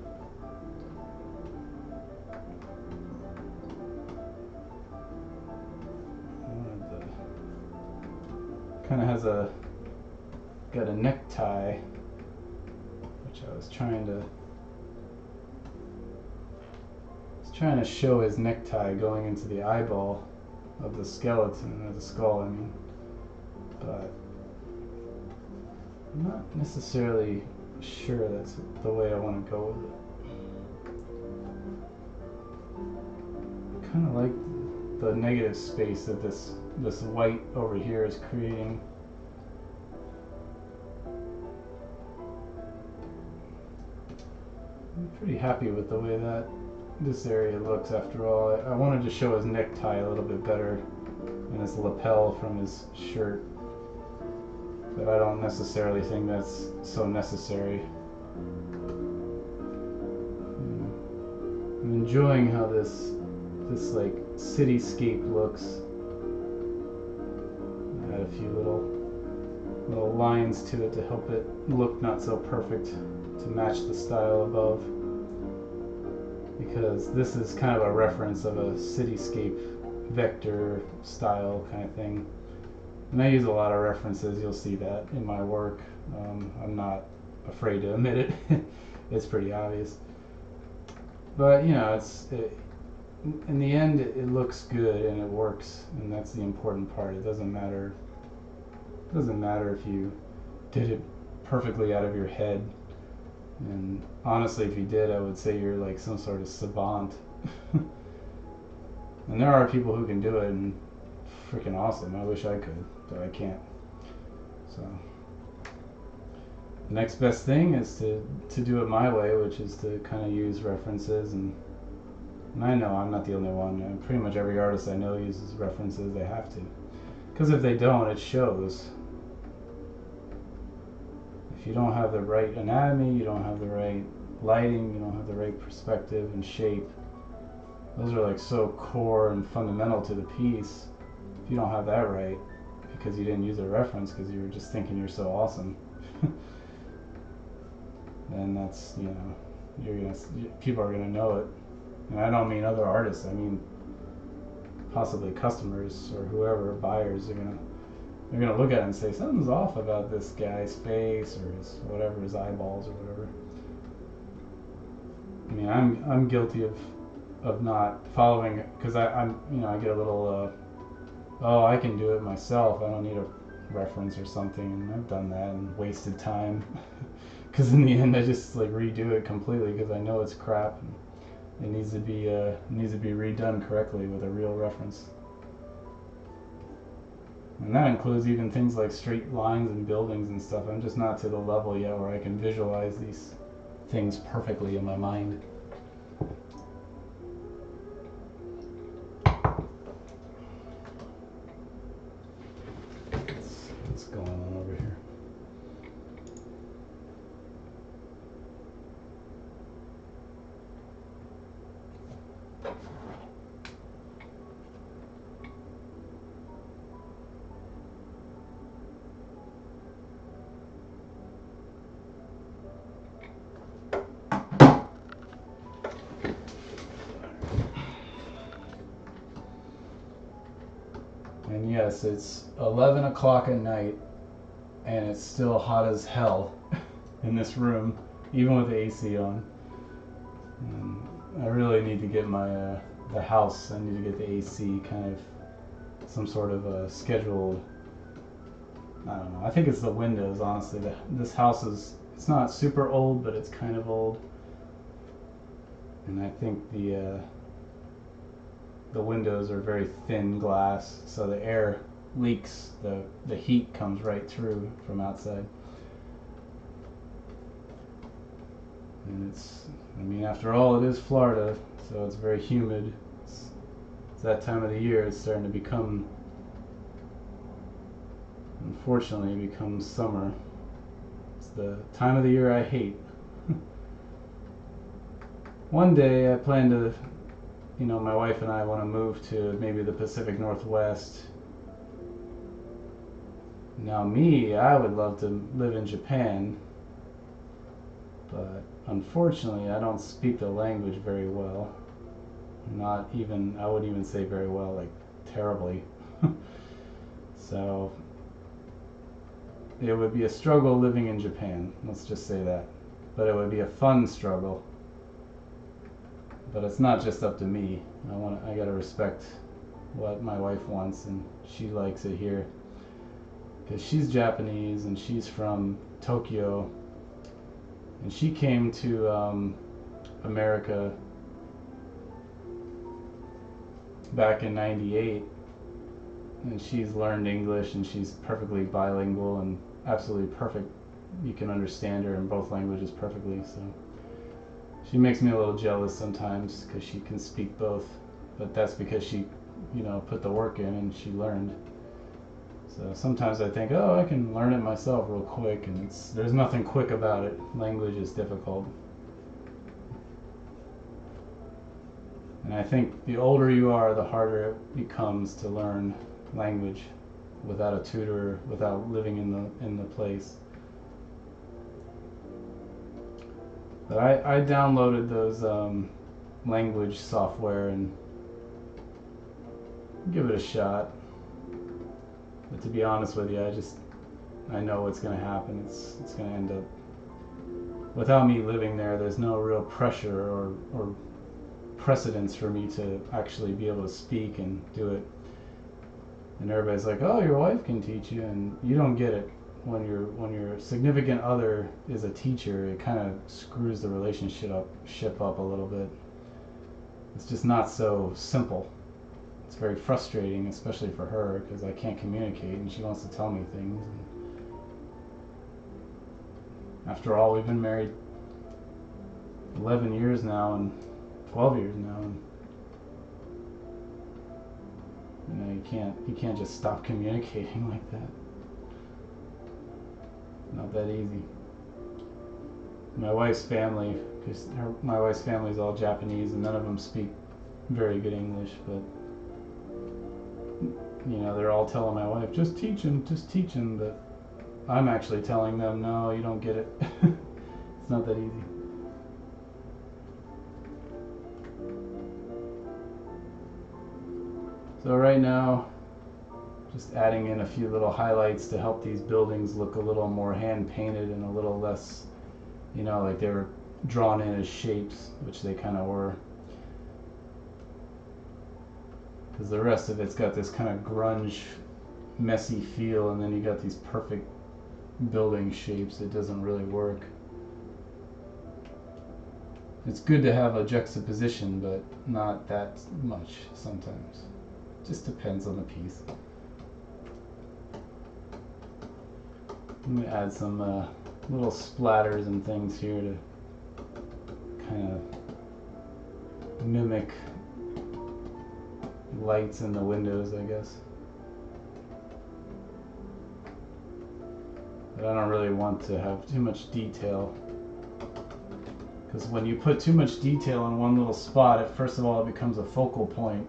Kind of has got a necktie, which I was trying to show his necktie going into the eyeball of the skeleton, or the skull, I mean, but I'm not necessarily sure that's the way I want to go with it. I kind of like the negative space that this white over here is creating. I'm pretty happy with the way that this area looks after all. I wanted to show his necktie a little bit better and his lapel from his shirt, but I don't necessarily think that's so necessary. I'm enjoying how this like cityscape looks. Add a few little lines to it to help it look not so perfect, to match the style above, because this is kind of a reference of a cityscape vector style kind of thing, and I use a lot of references. You'll see that in my work. I'm not afraid to admit it. It's pretty obvious, but in the end it looks good and it works, and that's the important part. It doesn't matter if you did it perfectly out of your head. And honestly, if you did, I would say you're like some sort of savant. And there are people who can do it, and freaking awesome. I wish I could, but I can't. So the next best thing is to do it my way, which is to kind of use references, and I know I'm not the only one. And pretty much every artist I know uses references. They have to, because if they don't, it shows. If you don't have the right anatomy, you don't have the right lighting, you don't have the right perspective and shape. Those are like so core and fundamental to the piece. If you don't have that right, because you didn't use a reference because you were just thinking you're so awesome, then that's, you know, people are gonna know it. And I don't mean other artists. I mean possibly customers or whoever, buyers, they're gonna look at it and say something's off about this guy's face or his whatever, his eyeballs or whatever. I mean, I'm guilty of not following it because I'm you know, I get a little oh, I can do it myself. I don't need a reference or something, and I've done that and wasted time because in the end I just like redo it completely because I know it's crap and it needs to be redone correctly with a real reference. And that includes even things like straight lines and buildings and stuff. I'm just not to the level yet where I can visualize these things perfectly in my mind. What's going on over here? And yes, it's 11 o'clock at night, and it's still hot as hell in this room, even with the AC on. And I really need to get my the house. I need to get the AC kind of some sort of scheduled. I don't know. I think it's the windows. Honestly, this house it's not super old, but it's kind of old, and I think the windows are very thin glass, so the air leaks. The heat comes right through from outside. And I mean, after all, it is Florida, so it's very humid. It's that time of the year. It's starting to become, unfortunately, it becomes summer. It's the time of the year I hate. One day I plan to, you know, my wife and I want to move to maybe the Pacific Northwest. Now I would love to live in Japan, but unfortunately I don't speak the language very well. I wouldn't even say very well, like terribly. So it would be a struggle living in Japan, let's just say that. But it would be a fun struggle. But it's not just up to me. I gotta respect what my wife wants, and she likes it here. Because she's Japanese and she's from Tokyo, and she came to America back in '98, and she's learned English and she's perfectly bilingual and absolutely perfect. You can understand her in both languages perfectly. So she makes me a little jealous sometimes because she can speak both, but that's because she, you know, put the work in and she learned. So sometimes I think, oh, I can learn it myself real quick, and there's nothing quick about it. Language is difficult. And I think the older you are, the harder it becomes to learn language without a tutor, without living in the place. But I downloaded those language software and give it a shot. But to be honest with you, I know what's going to happen. It's going to end up, without me living there, there's no real pressure or precedence for me to actually be able to speak and do it. And everybody's like, oh, your wife can teach you, and you don't get it. when your significant other is a teacher, it kind of screws the relationship up a little bit. It's just not so simple. It's very frustrating, especially for her, because I can't communicate and she wants to tell me things. And after all, we've been married 11 years now and 12 years now. And, you can't just stop communicating like that. Not that easy. My wife's family, because my wife's family is all Japanese and none of them speak very good English, but they're all telling my wife, just teach him, but I'm actually telling them, no, you don't get it. It's not that easy. So right now, just adding in a few little highlights to help these buildings look a little more hand painted and a little less, like they were drawn in as shapes, which they kind of were. Because the rest of it's got this kind of grunge, messy feel, and then you got these perfect building shapes. It doesn't really work. It's good to have a juxtaposition, but not that much sometimes. Just depends on the piece. Let me add some little splatters and things here to kind of mimic lights in the windows, I guess. But I don't really want to have too much detail, because when you put too much detail in one little spot, first of all, it becomes a focal point.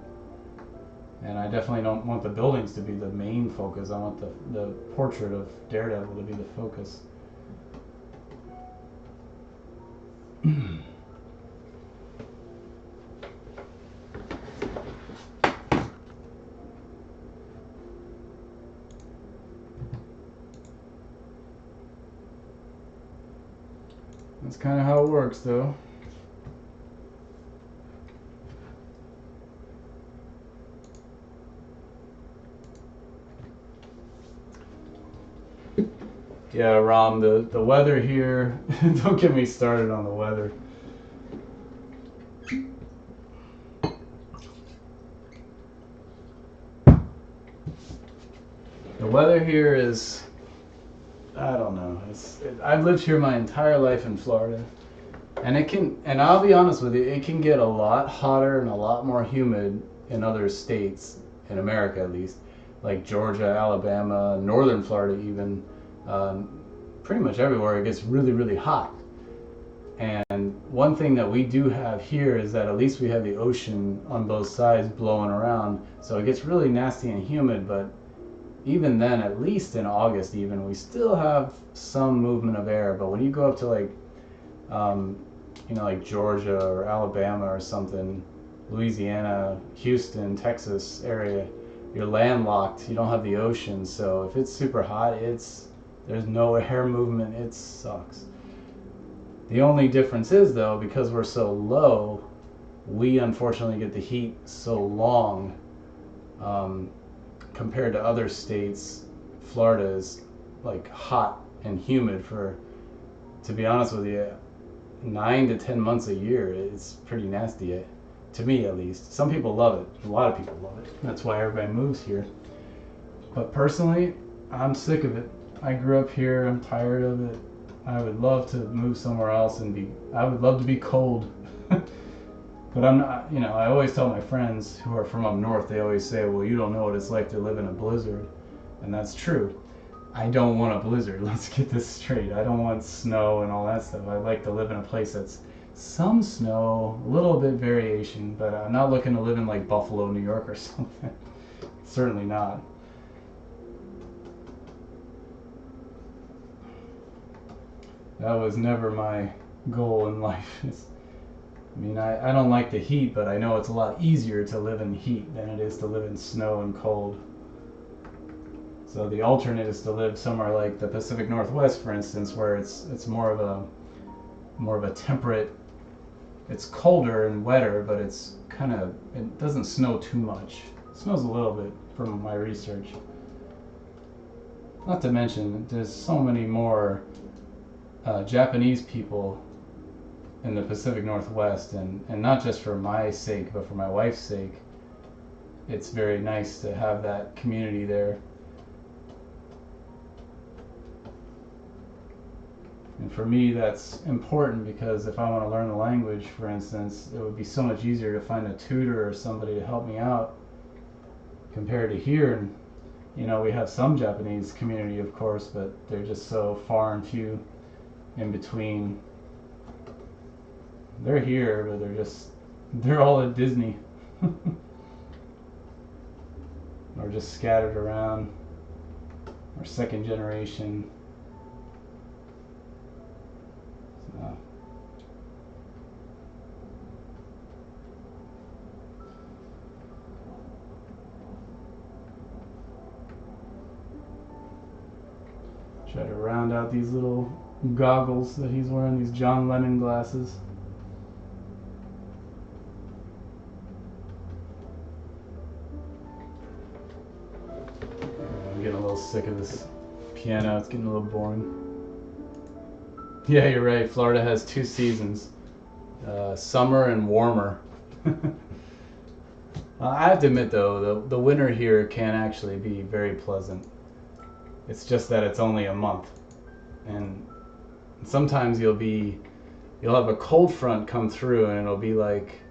And I definitely don't want the buildings to be the main focus. I want the portrait of Daredevil to be the focus. That's kind of how it works, though. Yeah, Ram, the weather here, don't get me started on the weather. The weather here is, I don't know. I've lived here my entire life in Florida. And I'll be honest with you, it can get a lot hotter and a lot more humid in other states, in America at least, like Georgia, Alabama, northern Florida even. Pretty much everywhere it gets really, really hot. And one thing that we do have here is that at least we have the ocean on both sides blowing around, so it gets really nasty and humid. But even then, at least in August even, we still have some movement of air. But when you go up to like like Georgia or Alabama or something, Louisiana, Houston, Texas area, you're landlocked, you don't have the ocean. So if it's super hot, there's no air movement. It sucks. The only difference is, though, because we're so low, we unfortunately get the heat so long. Compared to other states, Florida is like hot and humid to be honest with you, 9 to 10 months a year. It's pretty nasty, to me at least. Some people love it. A lot of people love it. That's why everybody moves here. But personally, I'm sick of it. I grew up here. I'm tired of it. I would love to move somewhere else I would love to be cold. But I'm not, I always tell my friends who are from up north, they always say, well, you don't know what it's like to live in a blizzard. And that's true. I don't want a blizzard. Let's get this straight. I don't want snow and all that stuff. I'd like to live in a place that's some snow, a little bit variation, but I'm not looking to live in like Buffalo, New York or something. Certainly not. That was never my goal in life. I don't like the heat, but I know it's a lot easier to live in heat than it is to live in snow and cold. So the alternate is to live somewhere like the Pacific Northwest, for instance, where it's more of a temperate. It's colder and wetter, but it doesn't snow too much. It snows a little bit from my research. not to mention, there's so many more Japanese people in the Pacific Northwest, and not just for my sake, but for my wife's sake. It's very nice to have that community there. And for me, that's important because if I want to learn the language, for instance, it would be so much easier to find a tutor or somebody to help me out compared to here. And, you know, we have some Japanese community, of course, but they're just so far and few in between. They're here, but they're all at Disney. Or just scattered around, or second generation. So. Try to round out these little goggles that he's wearing, these John Lennon glasses. I'm getting a little sick of this piano. It's getting a little boring. Yeah, you're right. Florida has 2 seasons, summer and warmer. I have to admit, though, the winter here can actually be very pleasant. It's just that it's only a month, and sometimes you'll have a cold front come through, and it'll be like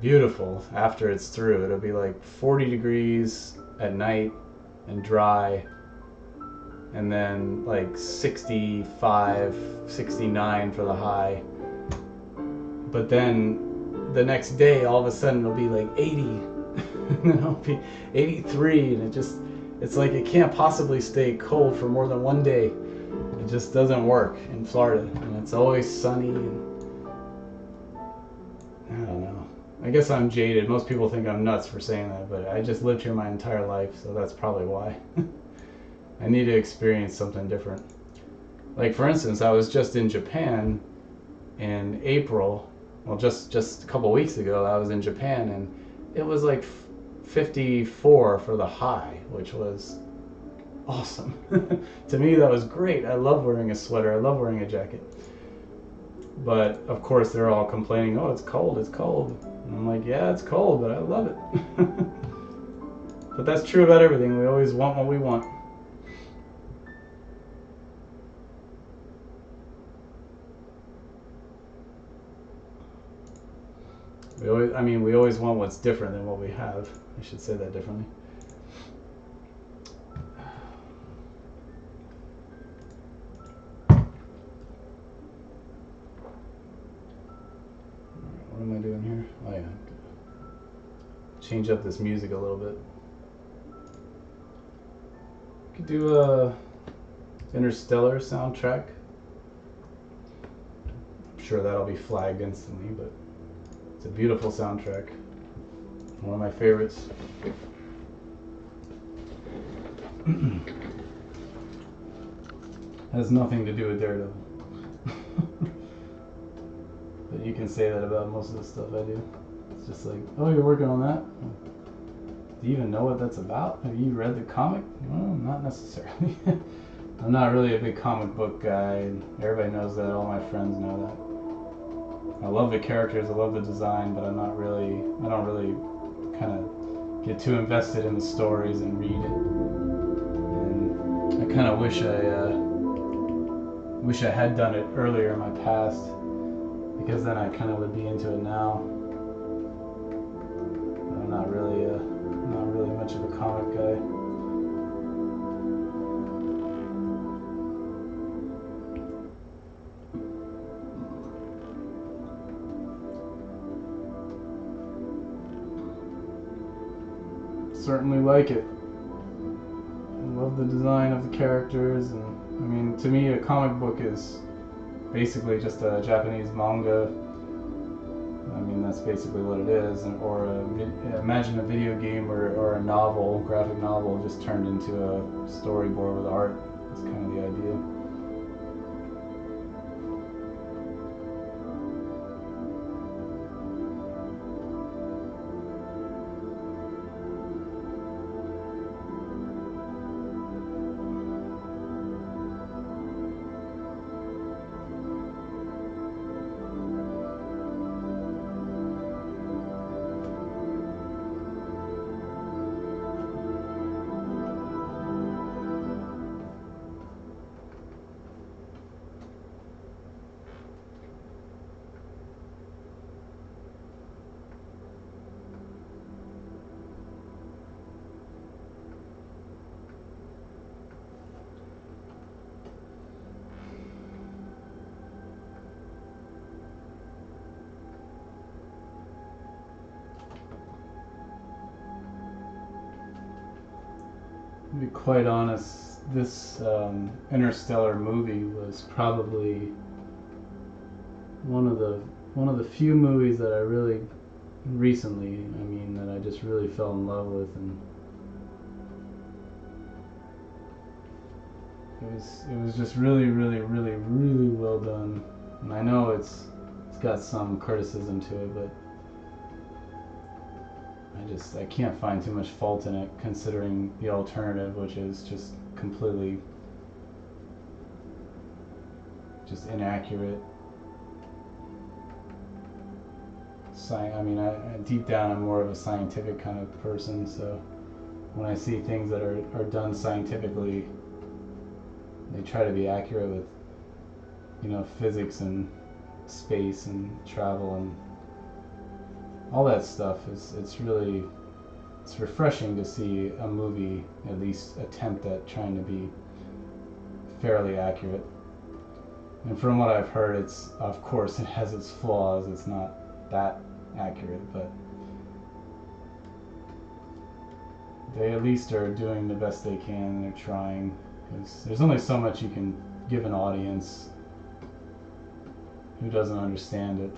beautiful after it's through. It'll be like 40 degrees at night and dry, and then like 65, 69 for the high. But then the next day, all of a sudden, it'll be like 80, and then it'll be 83, and it's like it can't possibly stay cold for more than one day. It just doesn't work in Florida, and it's always sunny, and I don't know. I guess I'm jaded. Most people think I'm nuts for saying that, but I just lived here my entire life, so that's probably why. I need to experience something different. Like, for instance, I was just in Japan in April. Well, just a couple weeks ago, I was in Japan, and it was like 54 for the high, which was awesome. To me, that was great. I love wearing a sweater. I love wearing a jacket. But, of course, they're all complaining, oh, it's cold, it's cold. And I'm like, yeah, it's cold, but I love it. But that's true about everything. We always want what we want. We always want what's different than what we have. I should say that differently. What am I doing here? Oh yeah. Change up this music a little bit. Could do a Interstellar soundtrack. I'm sure that'll be flagged instantly, but it's a beautiful soundtrack. One of my favorites. Has nothing to do with Daredevil. But you can say that about most of the stuff I do. It's just like, oh, you're working on that? Do you even know what that's about? Have you read the comic? Well, not necessarily. I'm not really a big comic book guy. Everybody knows that. All my friends know that. I love the characters, I love the design, but I don't really kind of get too invested in the stories and read it. And I kind of wish I had done it earlier in my past, because then I kind of would be into it now. But I'm not really much of a comic guy. Certainly like it. I love the design of the characters, and I mean, to me, a comic book is basically just a Japanese manga. I mean, that's basically what it is. Or imagine a video game or a novel, graphic novel, just turned into a storyboard with art. That's kind of the idea. To be quite honest, this Interstellar movie was probably one of the few movies that I really recently, that I just really fell in love with, and it was just really, really, really, really well done. And I know it's got some criticism to it, but I can't find too much fault in it, considering the alternative, which is just completely just inaccurate. Deep down, I'm more of a scientific kind of person, so when I see things that are done scientifically, they try to be accurate with, physics and space and travel and all that stuff. It's refreshing to see a movie at least attempt at trying to be fairly accurate. And from what I've heard, of course it has its flaws. It's not that accurate, but they at least are doing the best they can, and they're trying, because there's only so much you can give an audience who doesn't understand it.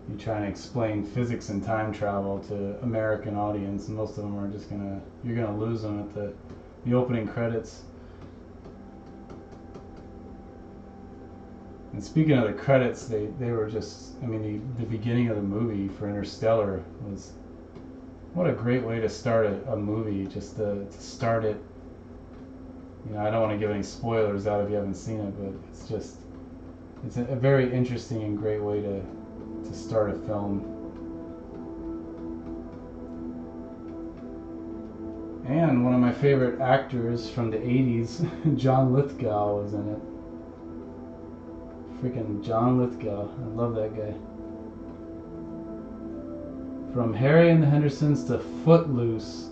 You try and explain physics and time travel to American audience, and most of them are just you're gonna lose them at the opening credits. And speaking of the credits, they were just, the beginning of the movie for Interstellar was, what a great way to start a movie, just to start it. I don't want to give any spoilers out if you haven't seen it, but it's a very interesting and great way to start a film. And one of my favorite actors from the 80s, John Lithgow, was in it. Freaking John Lithgow. I love that guy. From Harry and the Hendersons to Footloose,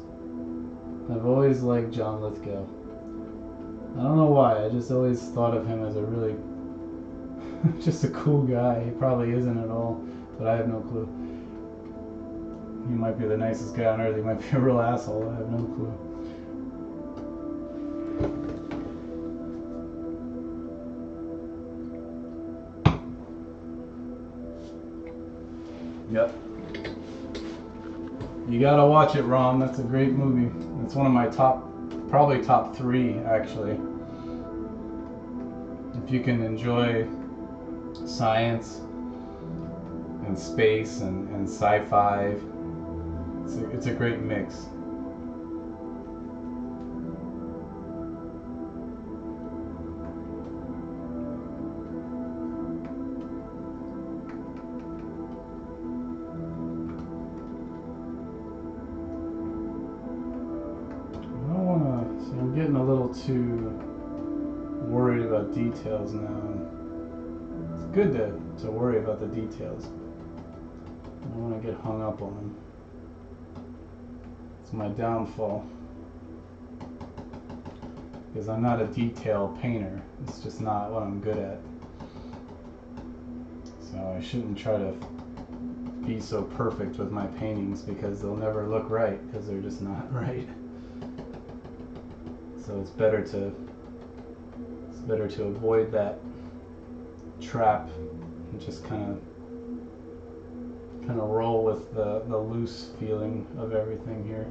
I've always liked John Lithgow. I don't know why, I just always thought of him as a really just a cool guy. He probably isn't at all, but I have no clue. He might be the nicest guy on earth, he might be a real asshole, I have no clue. Yep. You gotta watch it, Rom. That's a great movie. It's one of my probably top 3, actually. If you can enjoy science and space and sci-fi, it's a great mix. I'm getting a little too worried about details now. It's good to worry about the details. I don't want to get hung up on them. It's my downfall. Because I'm not a detail painter. It's just not what I'm good at. So I shouldn't try to be so perfect with my paintings, because they'll never look right, because they're just not right. So it's better to avoid that trap and just kind of roll with the loose feeling of everything here.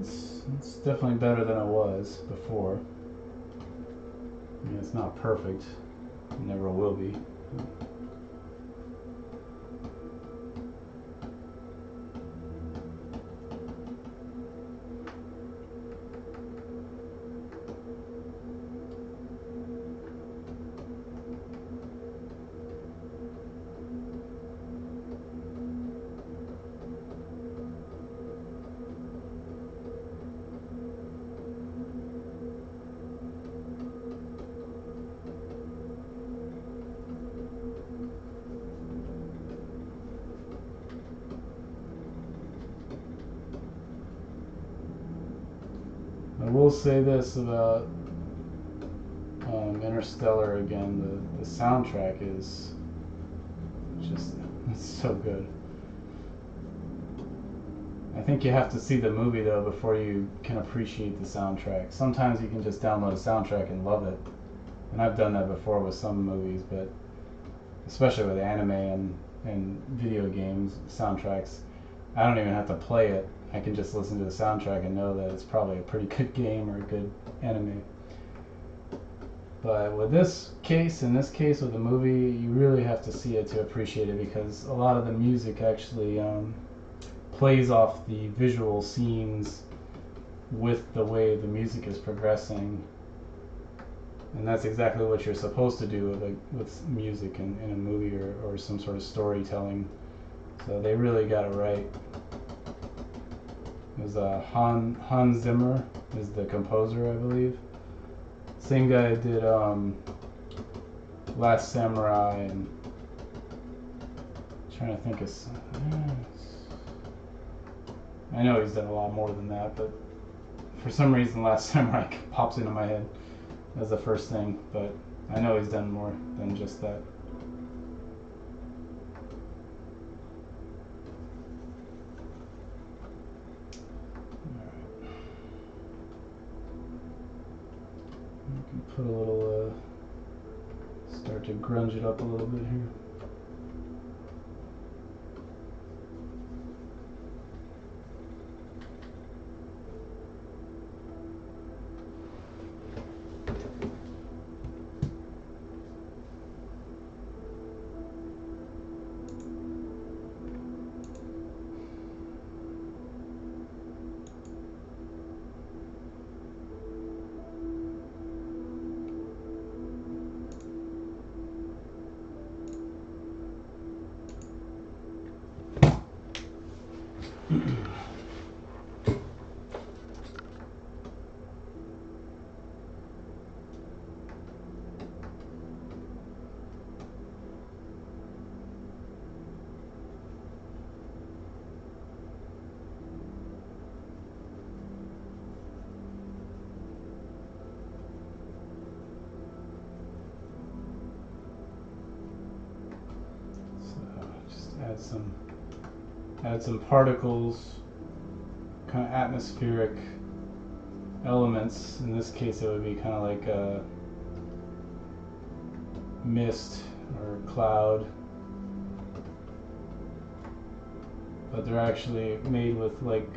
It's definitely better than it was before. It's not perfect. It never will be. I will say this about Interstellar again. The soundtrack is just, it's so good. I think you have to see the movie though before you can appreciate the soundtrack. Sometimes you can just download a soundtrack and love it, and I've done that before with some movies, but especially with anime and video games soundtracks, I don't even have to play it. I can just listen to the soundtrack and know that it's probably a pretty good game or a good anime. But with this case, in this case with the movie, you really have to see it to appreciate it, because a lot of the music actually plays off the visual scenes with the way the music is progressing. And that's exactly what you're supposed to do with music in a movie or some sort of storytelling. So they really got it right. It was Hans Zimmer is the composer, I believe. Same guy did Last Samurai, and trying to think of. I know he's done a lot more than that, but for some reason Last Samurai pops into my head as the first thing. But I know he's done more than just that. Put a little, start to grunge it up a little bit here. Add some particles, kind of atmospheric elements. In this case, it would be kind of like a mist or cloud, but they're actually made with, like,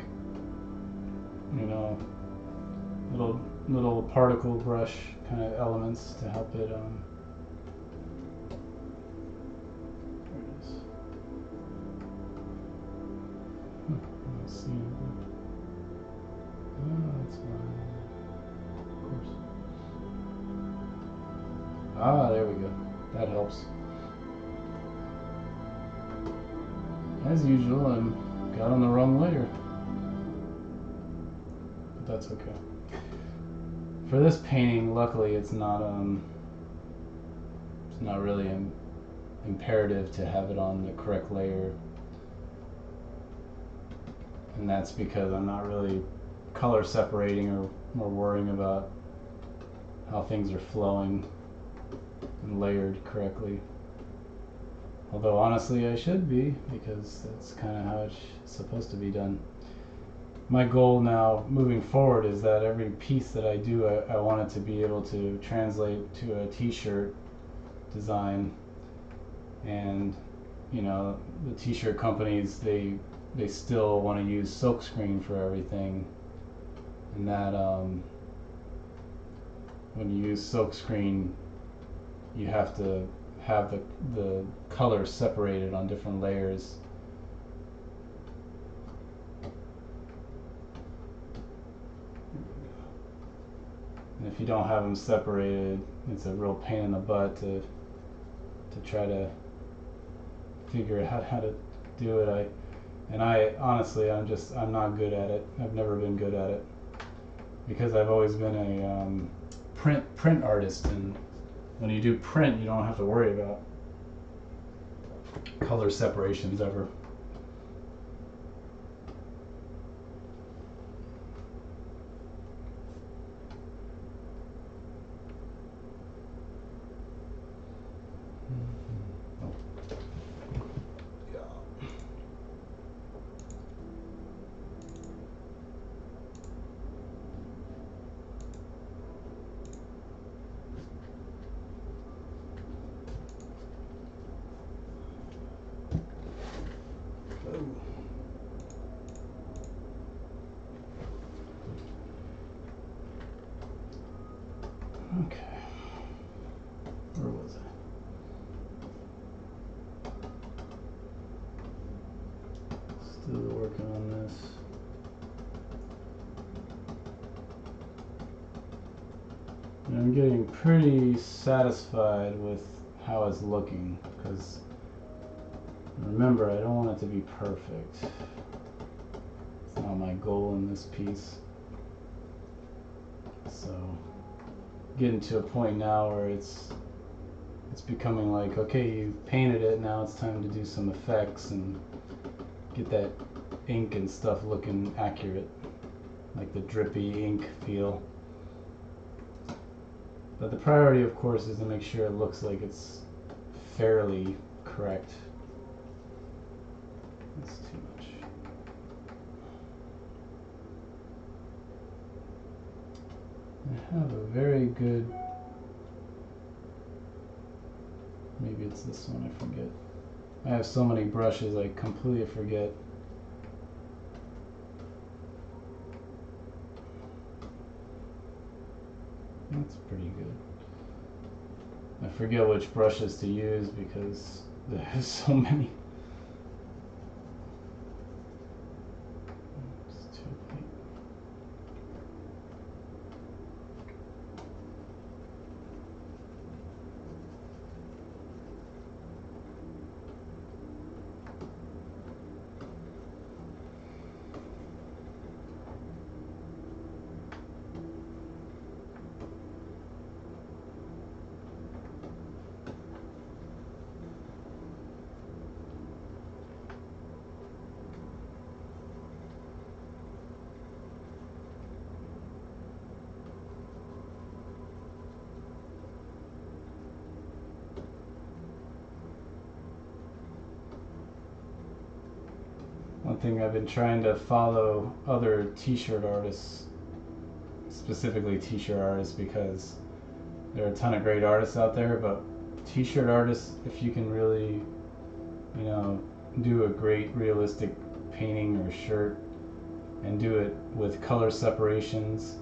you know, little particle brush kind of elements to help it. Let's see. Oh, that's fine. Of course. Ah, there we go. That helps. As usual, I got on the wrong layer. But that's okay. For this painting, luckily, it's not really imperative to have it on the correct layer. And that's because I'm not really color separating or worrying about how things are flowing and layered correctly. Although honestly I should be, because that's kind of how it's supposed to be done. My goal now moving forward is that every piece that I do, I want it to be able to translate to a t-shirt design. And you know, the t-shirt companies, they still want to use silkscreen for everything, and that when you use silkscreen, you have to have the colors separated on different layers. And if you don't have them separated, it's a real pain in the butt to try to figure out how to do it. I honestly, I'm not good at it. I've never been good at it, because I've always been a print artist, and when you do print, you don't have to worry about color separations ever. Still working on this. And I'm getting pretty satisfied with how it's looking, because remember, I don't want it to be perfect. It's not my goal in this piece. So getting to a point now where it's becoming like, okay, you've painted it, now it's time to do some effects and get that ink and stuff looking accurate, like the drippy ink feel. But the priority, of course, is to make sure it looks like it's fairly correct. That's too much. I have a very good, maybe it's this one, I forget. I have so many brushes I completely forget. That's pretty good. I forget which brushes to use because there's so many. It's too late. One thing I've been trying to follow other t-shirt artists, specifically t-shirt artists, because there are a ton of great artists out there, but t-shirt artists, if you can really, you know, do a great realistic painting or shirt and do it with color separations,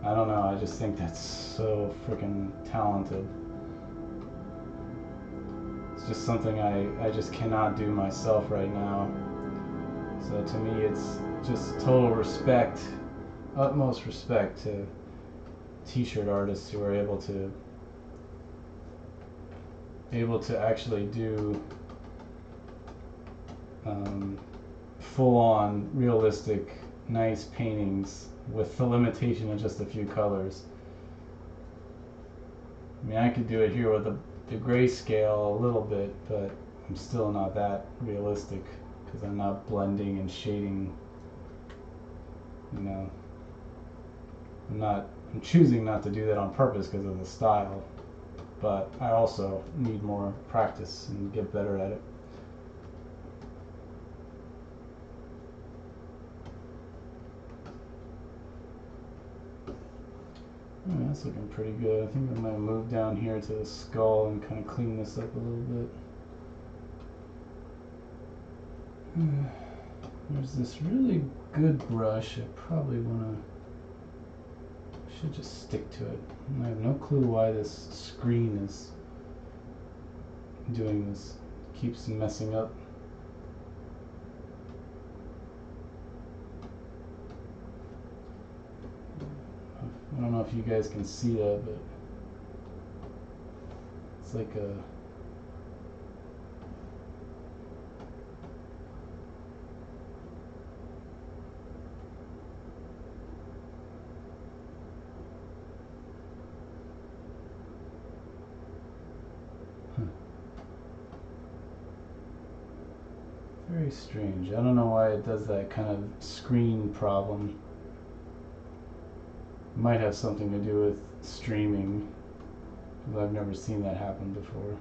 I don't know, I just think that's so freaking talented. It's just something I just cannot do myself right now. So to me, it's just total respect, utmost respect to t-shirt artists who are able to actually do full-on realistic, nice paintings with the limitation of just a few colors. I mean, I could do it here with the grayscale a little bit, but I'm still not that realistic because I'm not blending and shading, you know. I'm choosing not to do that on purpose because of the style, but I also need more practice and get better at it. Oh, that's looking pretty good. I think I might move down here to the skull and kind of clean this up a little bit. There's this really good brush. I probably should just stick to it. I have no clue why this screen is doing this. It keeps messing up. I don't know if you guys can see that, but it's like a very strange. I don't know why it does that kind of screen problem. It might have something to do with streaming, because I've never seen that happen before.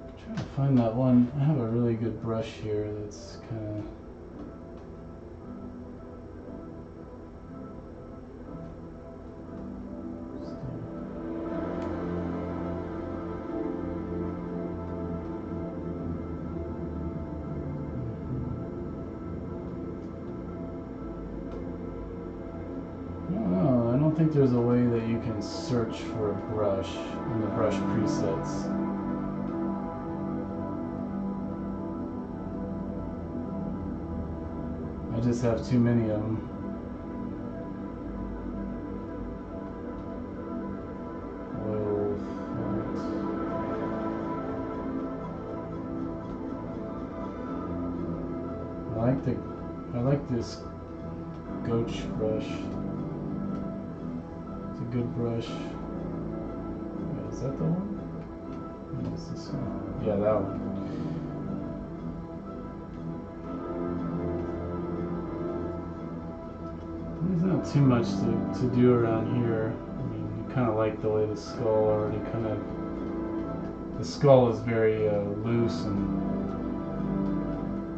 I'm trying to find that one. I have a really good brush here that's kind of don't think there's a way that you can search for a brush in the brush presets. I just have too many of them. Oil font. I like this Goach brush. It's a good brush. Wait, is that the one? What is this one? Yeah, that one. There's not too much to do around here. I mean, you kind of like the way the skull already kind of... The skull is very loose, and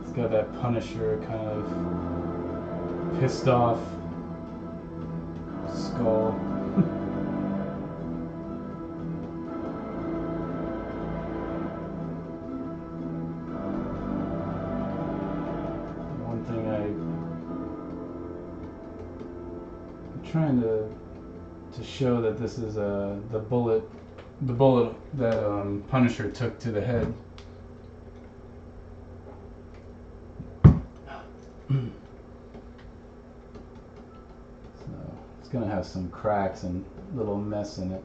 it's got that Punisher kind of pissed off skull. One thing I'm trying to show that this is the bullet that Punisher took to the head. It's gonna have some cracks and little mess in it.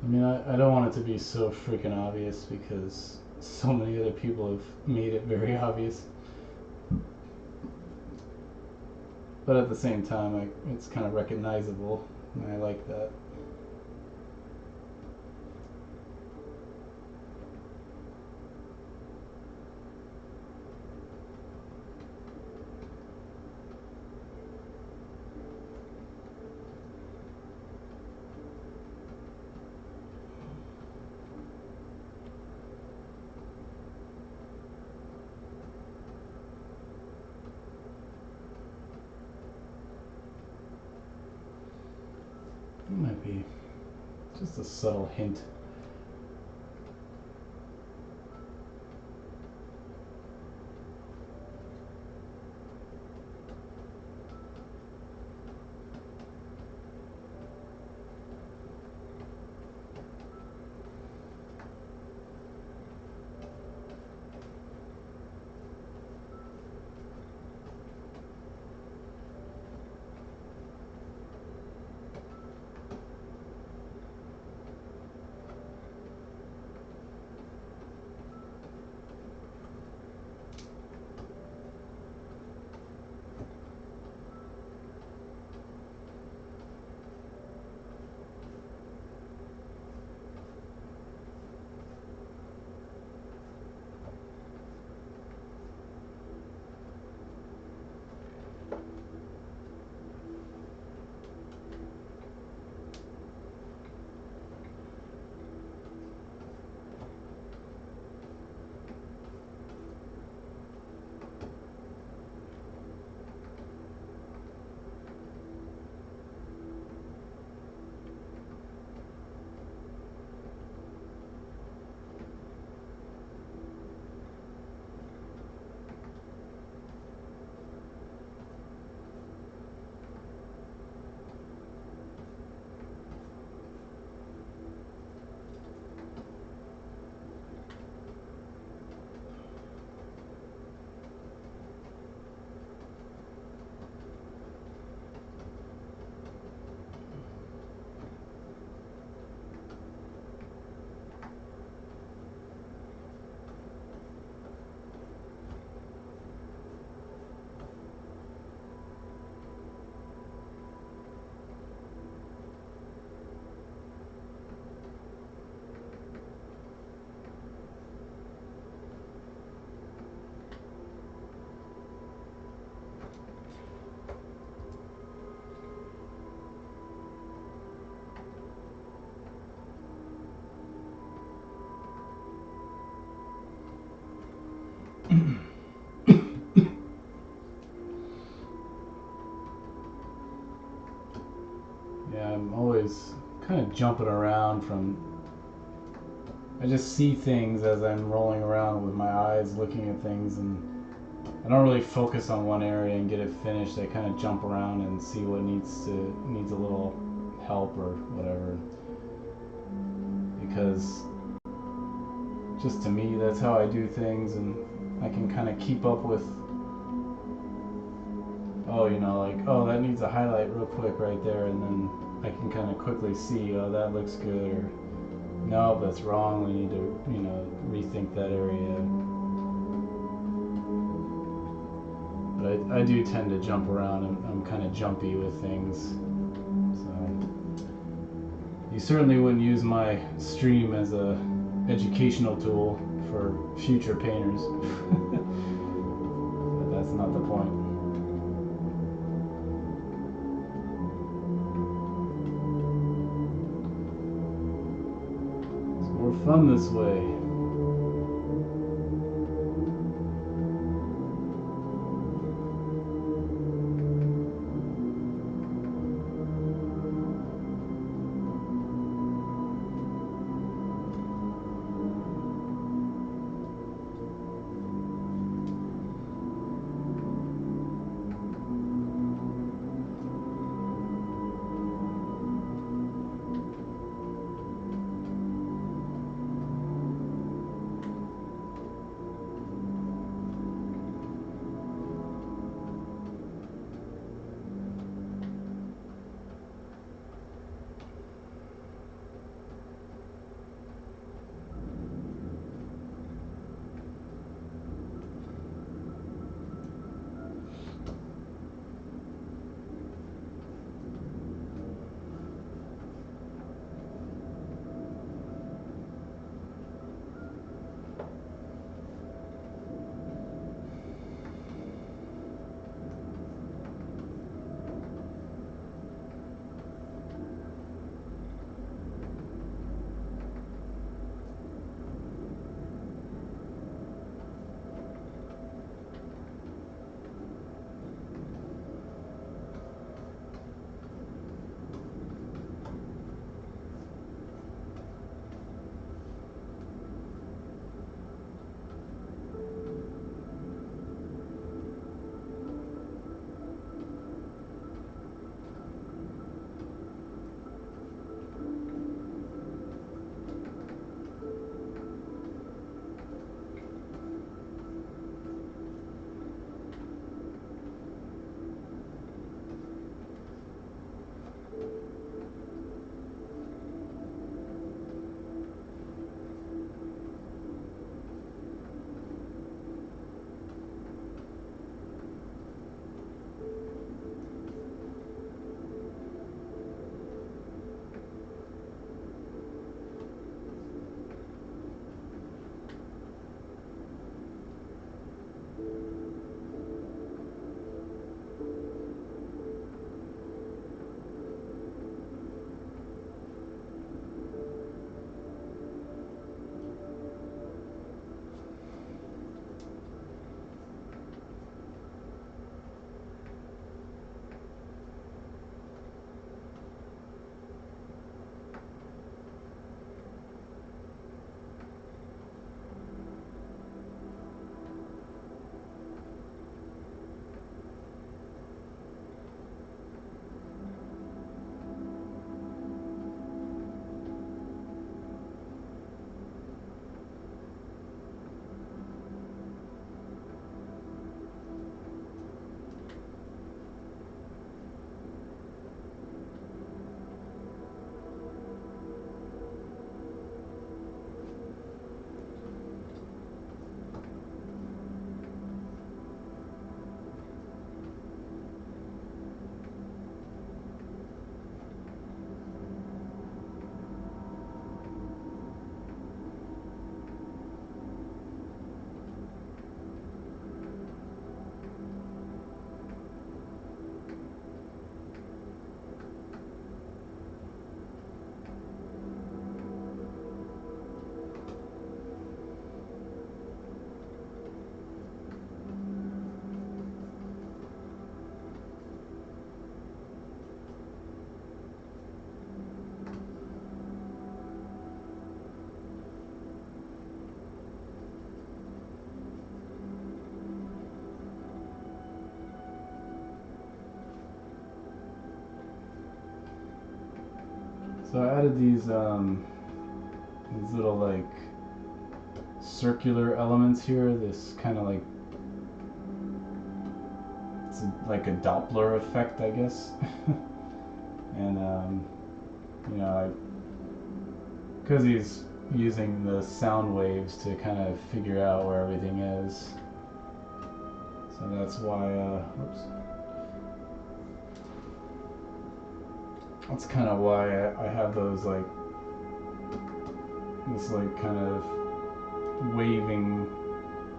I mean, I don't want it to be so freaking obvious because so many other people have made it very obvious. But at the same time, it's kind of recognizable, and I like that. It might be just a subtle hint. kind of jumping around from. I just see things as I'm rolling around with my eyes looking at things, and I don't really focus on one area and get it finished. I kind of jump around and see what needs a little help or whatever. Because just to me, that's how I do things, and I can kind of keep up with, oh, you know, like, oh, that needs a highlight real quick right there, and then I can kind of quickly see, oh, that looks good, or no, that's wrong, we need to, you know, rethink that area. But I do tend to jump around, and I'm kind of jumpy with things. So you certainly wouldn't use my stream as a educational tool for future painters. But that's not the point. It's more fun this way. So I added these little like circular elements here. This kind of like like a Doppler effect, I guess. And you know, because he's using the sound waves to kind of figure out where everything is. So that's why, whoops. That's kind of why I have those like, this like kind of waving,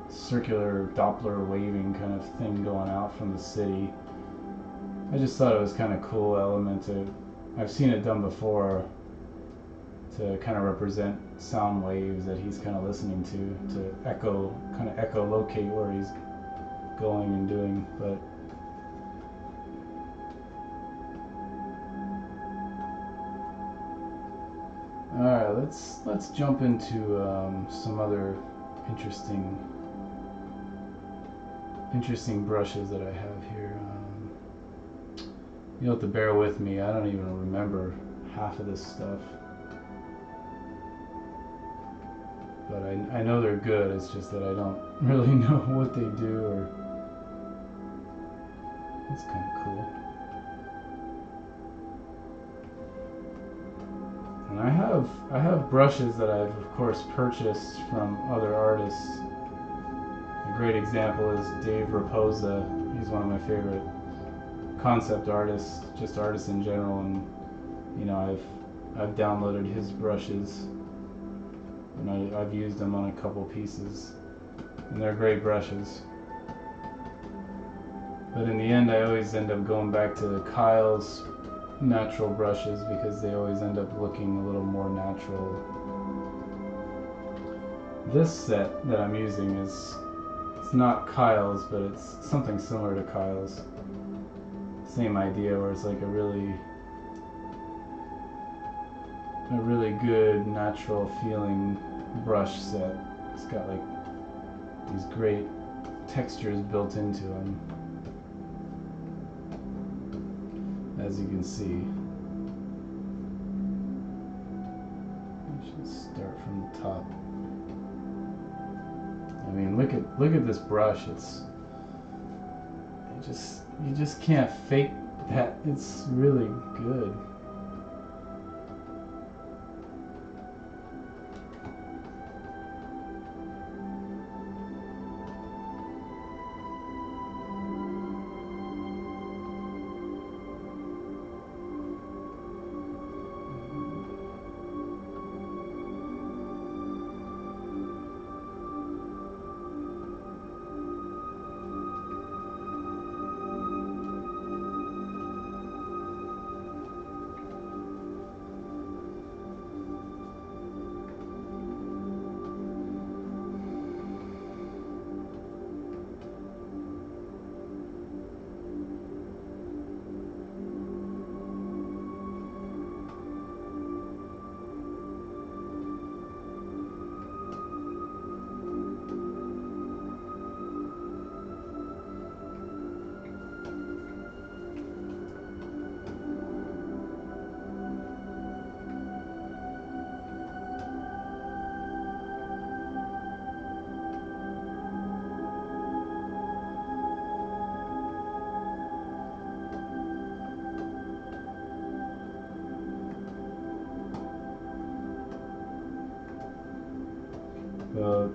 circular Doppler waving kind of thing going out from the city. I just thought it was kind of cool element to, I've seen it done before to kind of represent sound waves that he's kind of listening to echo, kind of echolocate where he's going and doing, but alright, let's jump into some other interesting brushes that I have here. You'll have to bear with me, I don't even remember half of this stuff. But I know they're good, it's just that I don't really know what they do, or that's kind of cool. And I have brushes that I've of course purchased from other artists. A great example is Dave Raposa. He's one of my favorite concept artists, just artists in general, and you know, I've downloaded his brushes and I've used them on a couple pieces, and they're great brushes. But in the end, I always end up going back to Kyle's natural brushes because they always end up looking a little more natural. This set that I'm using it's not Kyle's, but it's something similar to Kyle's. Same idea, where it's like a really good natural feeling brush set. It's got like these great textures built into them, as you can see. I should start from the top. I mean, look at this brush. You just can't fake that. It's really good.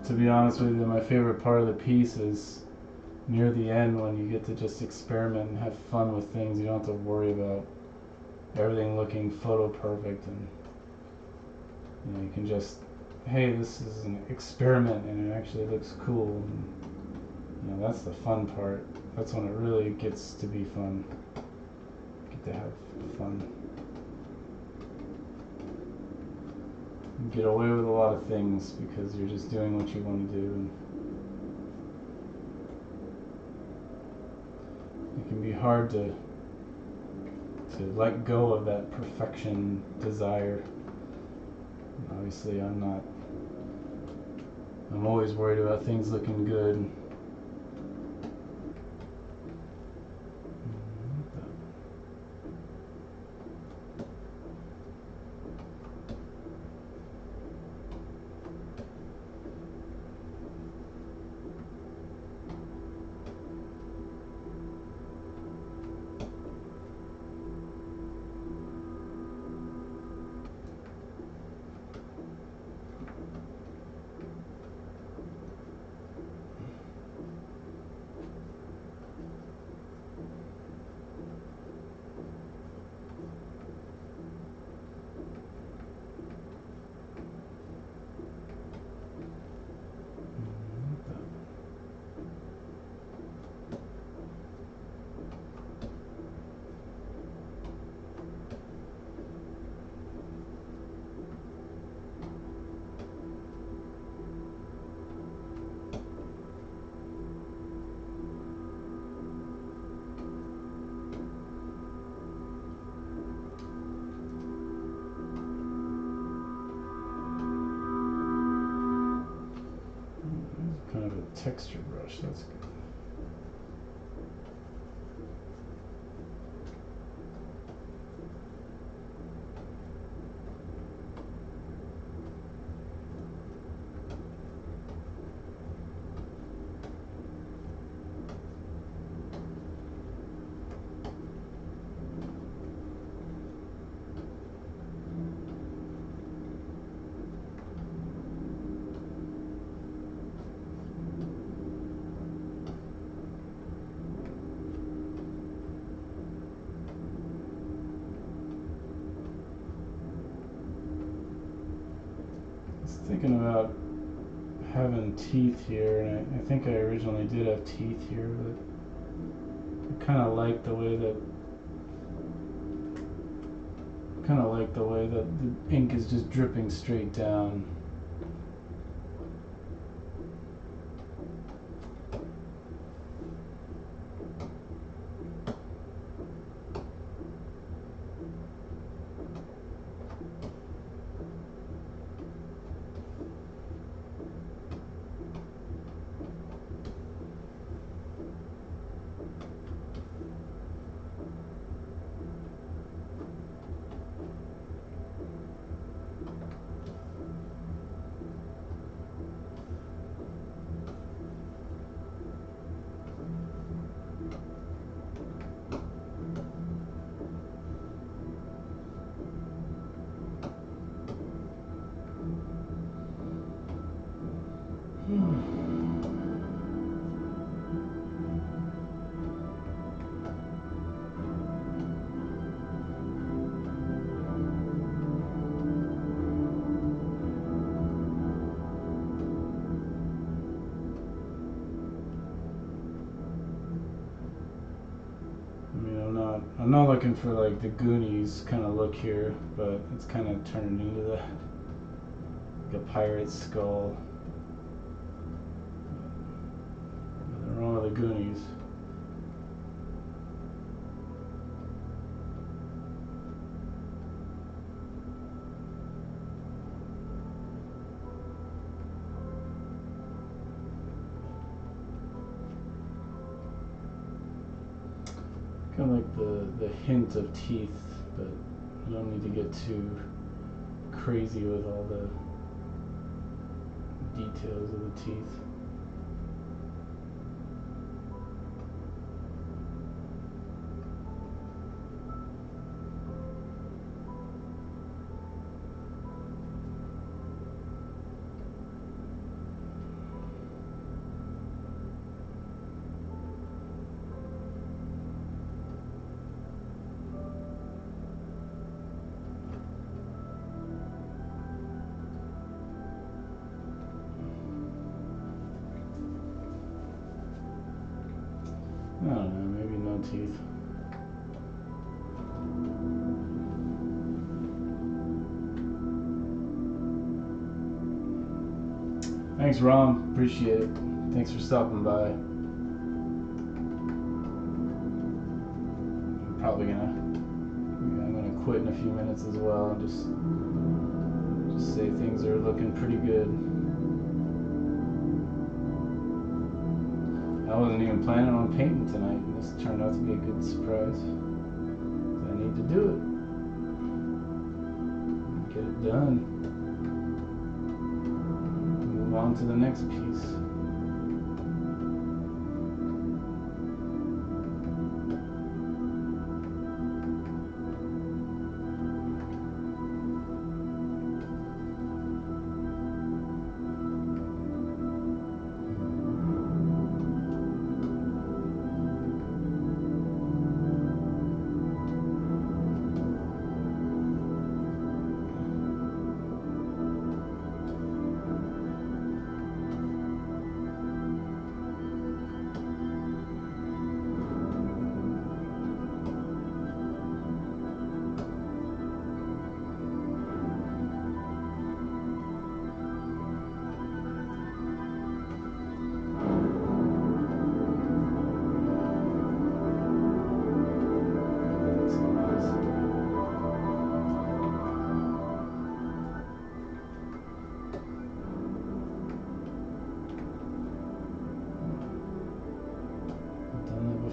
To be honest with you, my favorite part of the piece is near the end when you get to just experiment and have fun with things. You don't have to worry about everything looking photo perfect, and you know, you can just, hey, this is an experiment and it actually looks cool. And, you know, that's the fun part. That's when it really gets to be fun. You get to have fun. Get away with a lot of things because you're just doing what you want to do. And it can be hard to let go of that perfection desire. And obviously, I'm always worried about things looking good. texture brush. That's good. Thinking about having teeth here, and I think I originally did have teeth here, but I kind of like the way that the ink is just dripping straight down. I'm not looking for like the Goonies kind of look here, but it's kind of turned into that, like a pirate skull. Nothing wrong with the Goonies. Kind of like the hint of teeth, but you don't need to get too crazy with all the details of the teeth. I don't know, maybe no teeth. Thanks, Rom. Appreciate it. Thanks for stopping by. I'm probably I'm gonna quit in a few minutes as well and just say things are looking pretty good. I wasn't even planning on painting tonight, and this turned out to be a good surprise. I need to do it. Get it done. Move on to the next piece.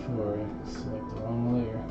before I select the wrong layer.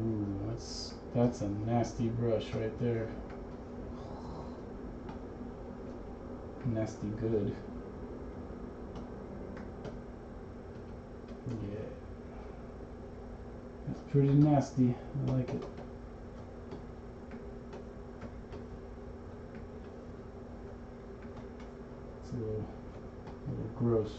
Ooh, that's a nasty brush right there. Nasty good. Yeah. That's pretty nasty. I like it. It's a little gross.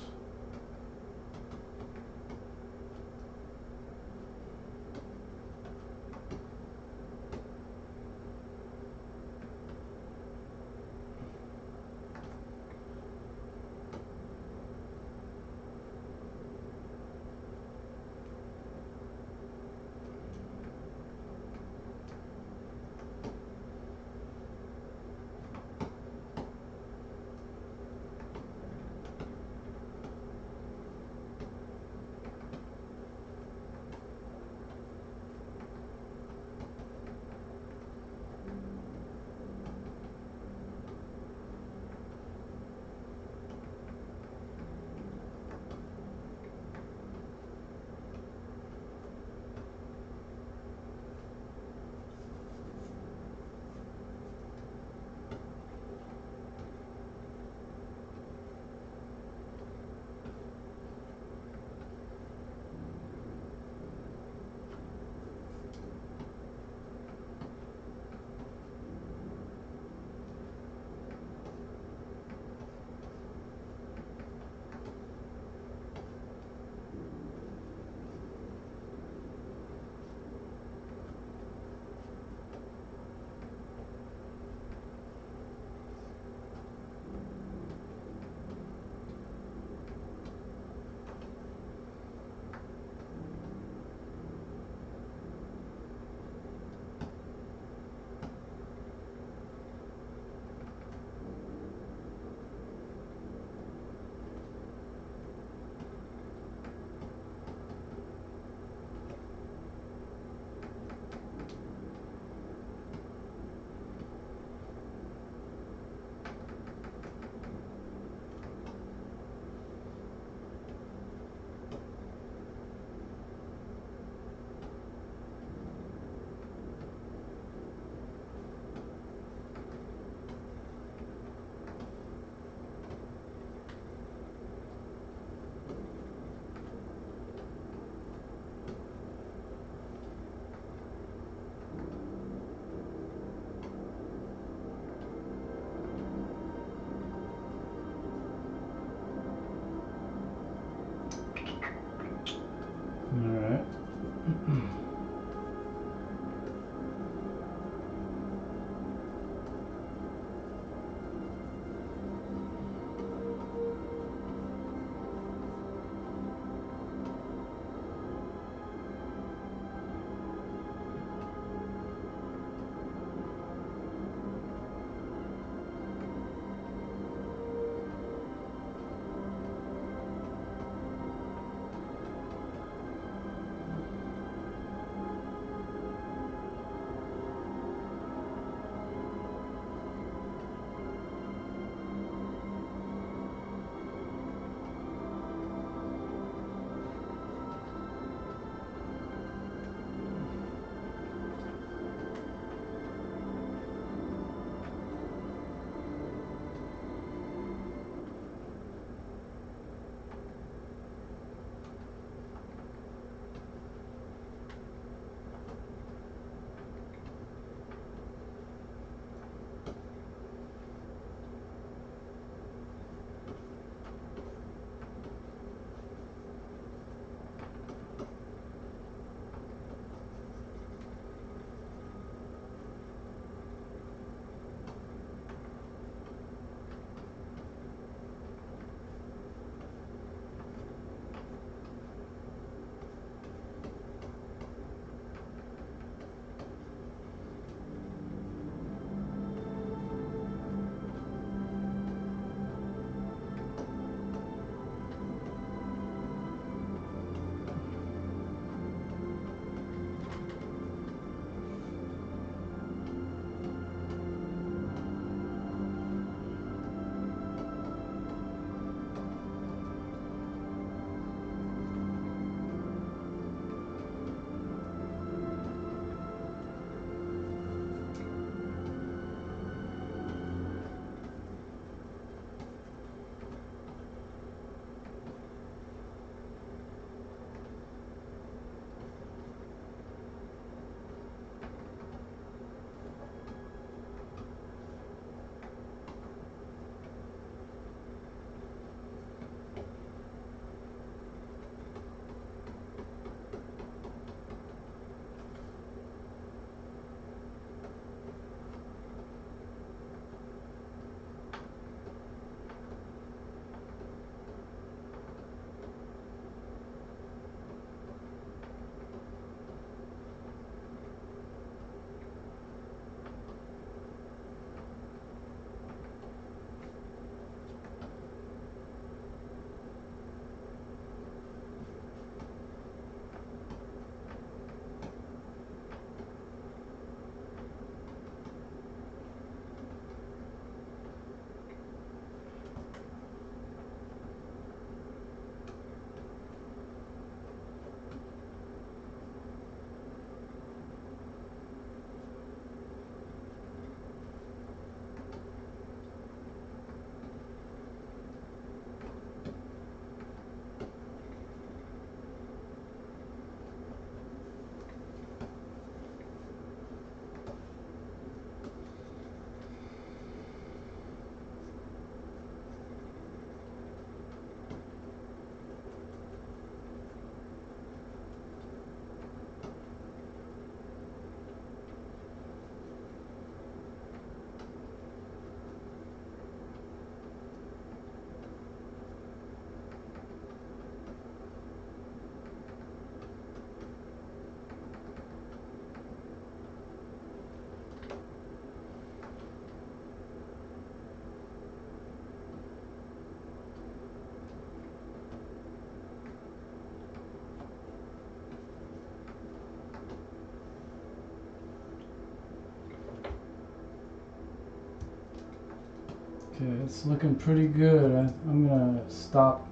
Okay, it's looking pretty good. I'm gonna stop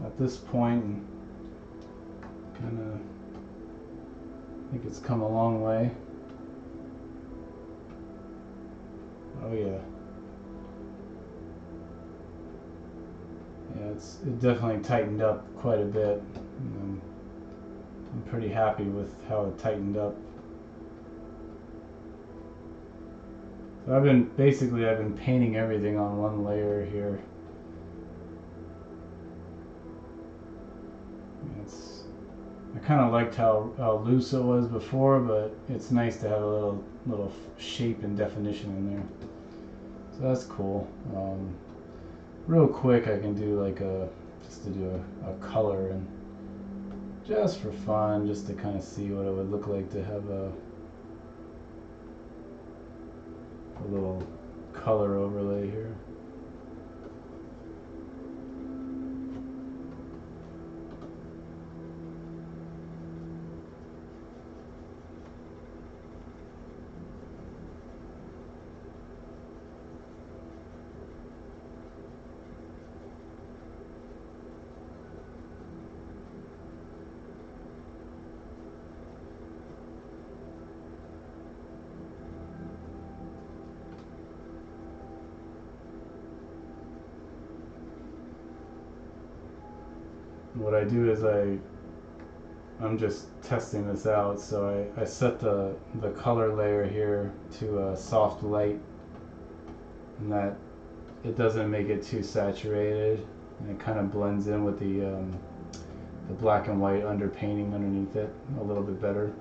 at this point and kind of think it's come a long way. Oh yeah. Yeah, it definitely tightened up quite a bit. I'm pretty happy with how it tightened up. So I've been painting everything on one layer here. I kind of liked how loose it was before, but it's nice to have a little shape and definition in there. So that's cool. Real quick, I can do like just to do a color, and just for fun, just to kind of see what it would look like to have a little color overlay here. What I do is I'm just testing this out, so I set the color layer here to a soft light, and that it doesn't make it too saturated, and it kind of blends in with the black and white underpainting underneath it a little bit better.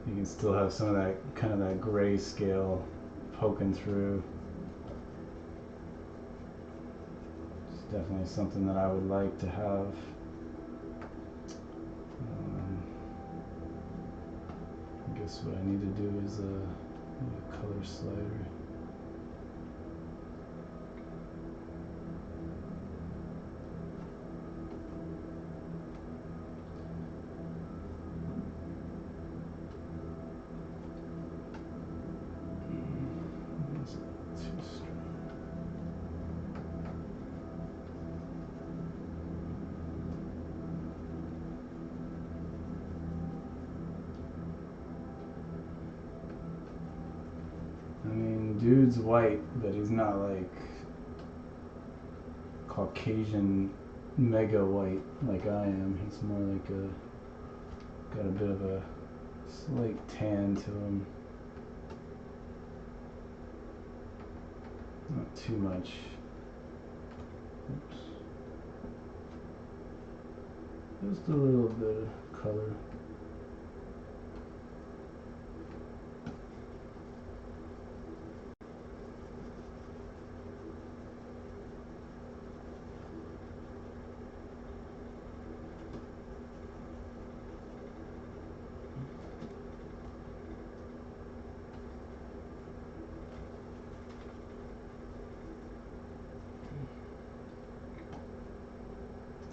You can still have some of that kind of that gray scale poking through. It's definitely something that I would like to have. I guess what I need to do is a color slider. I mean, dude's white, but he's not like Caucasian mega white like I am. He's more like got a bit of a slight tan to him. Not too much. Oops. Just a little bit of color.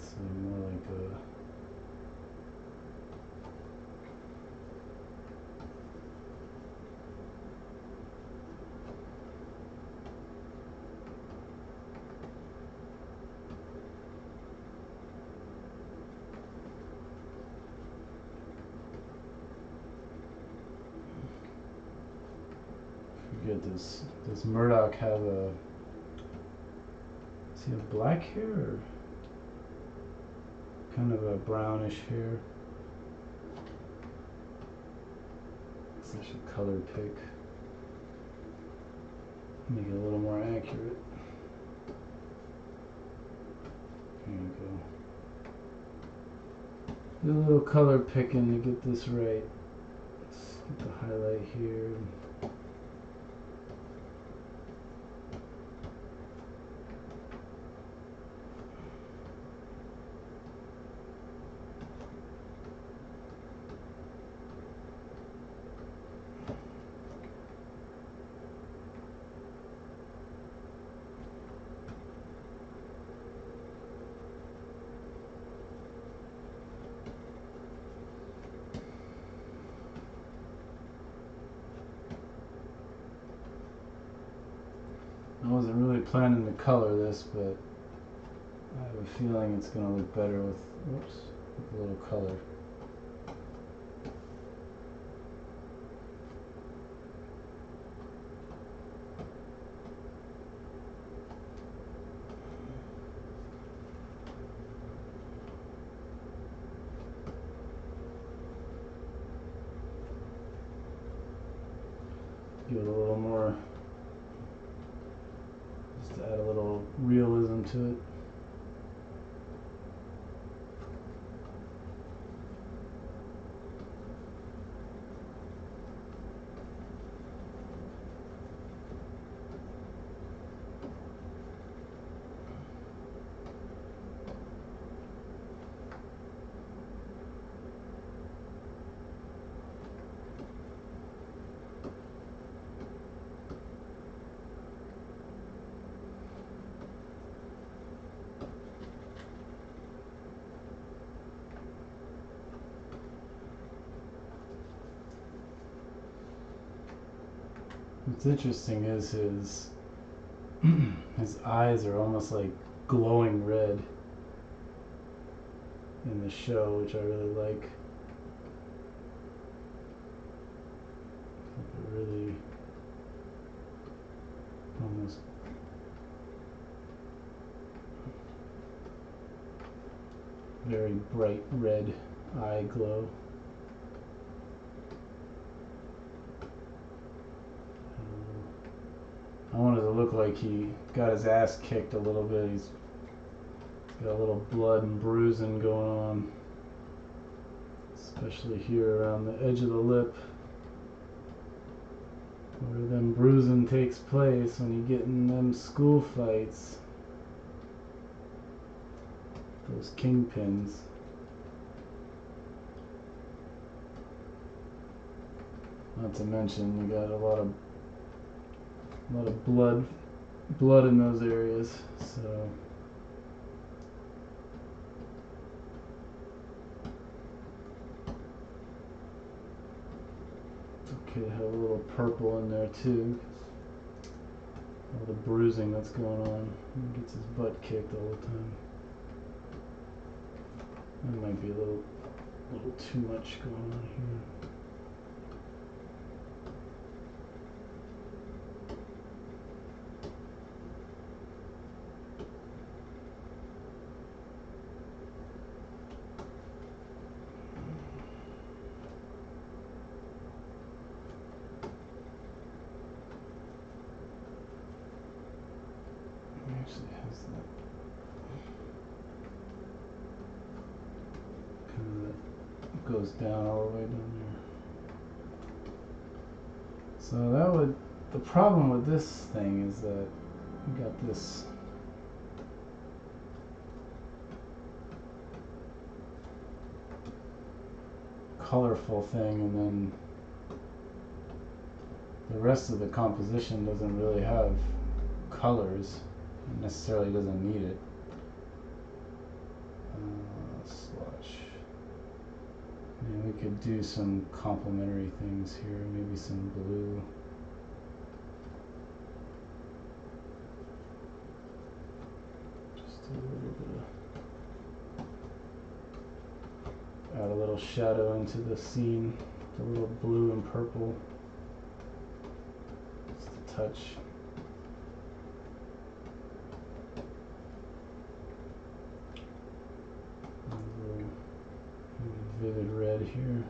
So more like a does Murdoch have a, does he have black hair or kind of a brownish hair? I should color pick, make it a little more accurate. There you go. Do a little color picking to get this right. Let's get the highlight here. really planning to color this, but I have a feeling it's going to look better with, whoops, with a little color. Give it a little more, just to add a little realism to it. What's interesting is his eyes are almost like glowing red in the show, which I really like. Really almost very bright red eye glow. I wanted to look like he got his ass kicked a little bit. He's got a little blood and bruising going on, especially here around the edge of the lip, where them bruising takes place when you get in them school fights. Those kingpins. Not to mention you got a lot of blood in those areas, so it's okay to have a little purple in there too. All the bruising that's going on. He gets his butt kicked all the time. That might be a little too much going on here. Actually has that kind of that goes down all the way down there. So that would, the problem with this thing is that you got this colorful thing, and then the rest of the composition doesn't really have colors. It necessarily doesn't need it. Slush. And we could do some complementary things here, maybe some blue. Just a little bit of, add a little shadow into the scene, a little blue and purple. Just a touch. Vivid red here.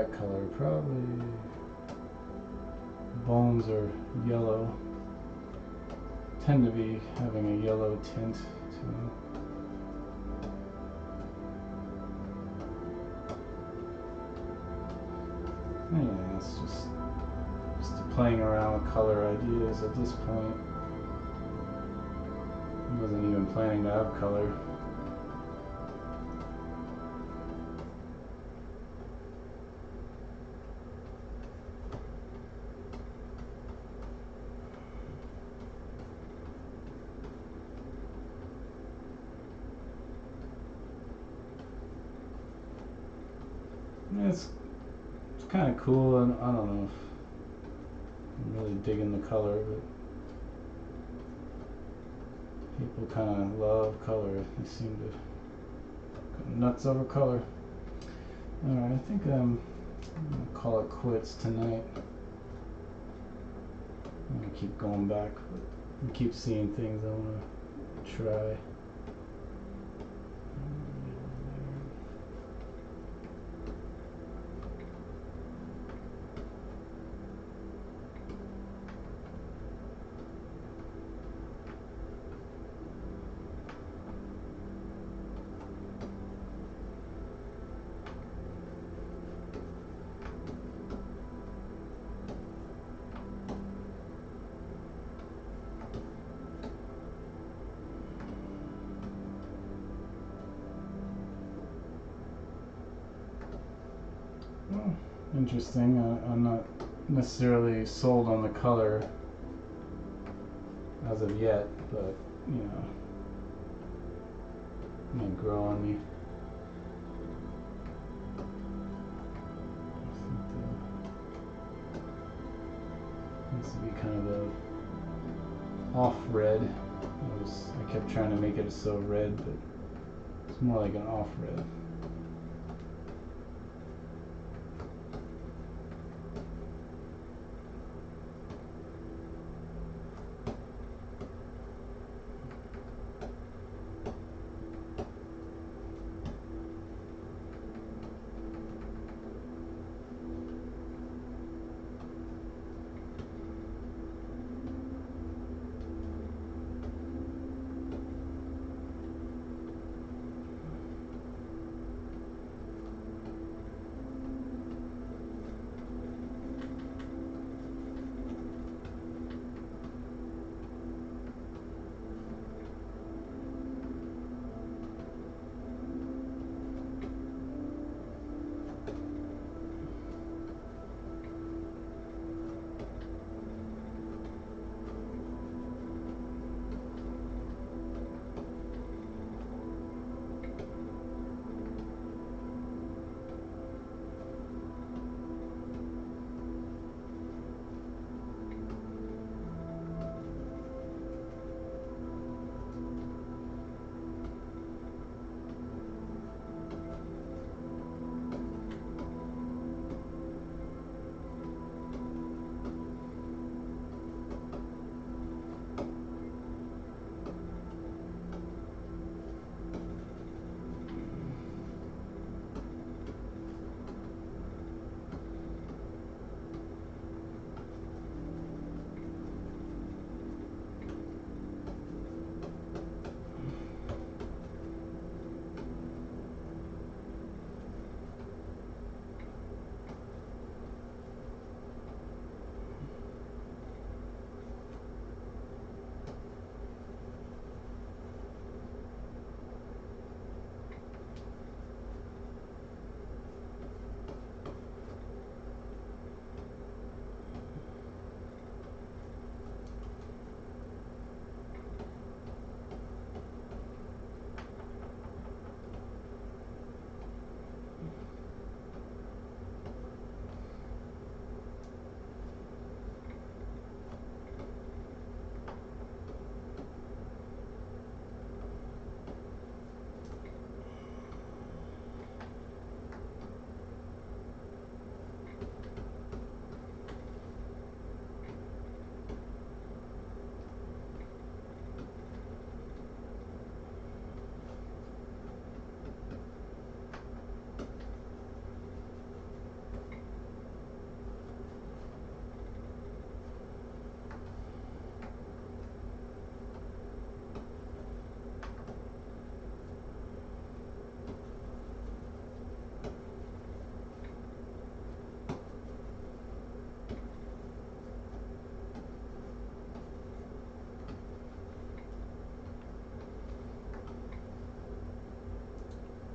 that color? Probably bones are yellow. Tend to be having a yellow tint to them. Yeah, it's just playing around with color ideas at this point. I wasn't even planning to have color. It's kind of cool, and I don't know if I'm really digging the color, but people kind of love color. They seem to go nuts over color. Alright, I think I'm gonna call it quits tonight. I'm gonna keep going back, but I keep seeing things I want to try. Well, interesting. I'm not necessarily sold on the color as of yet, but you know, it might grow on me. Needs to be kind of a off red. I kept trying to make it so red, but it's more like an off red.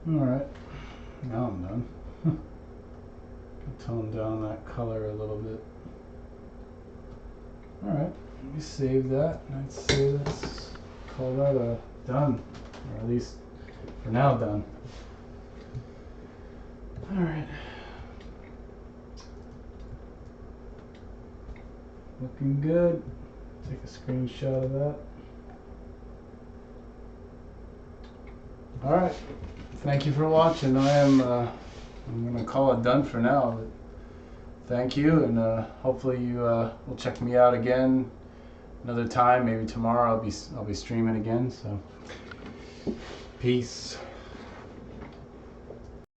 Alright, now I'm done. Tone down that color a little bit. Alright, let me save that. I'd say let's call that done. Or at least for now done. Alright. Looking good. Take a screenshot of that. Alright. Thank you for watching. I'm gonna call it done for now. But thank you, and hopefully you will check me out again another time. Maybe tomorrow I'll be streaming again. So peace.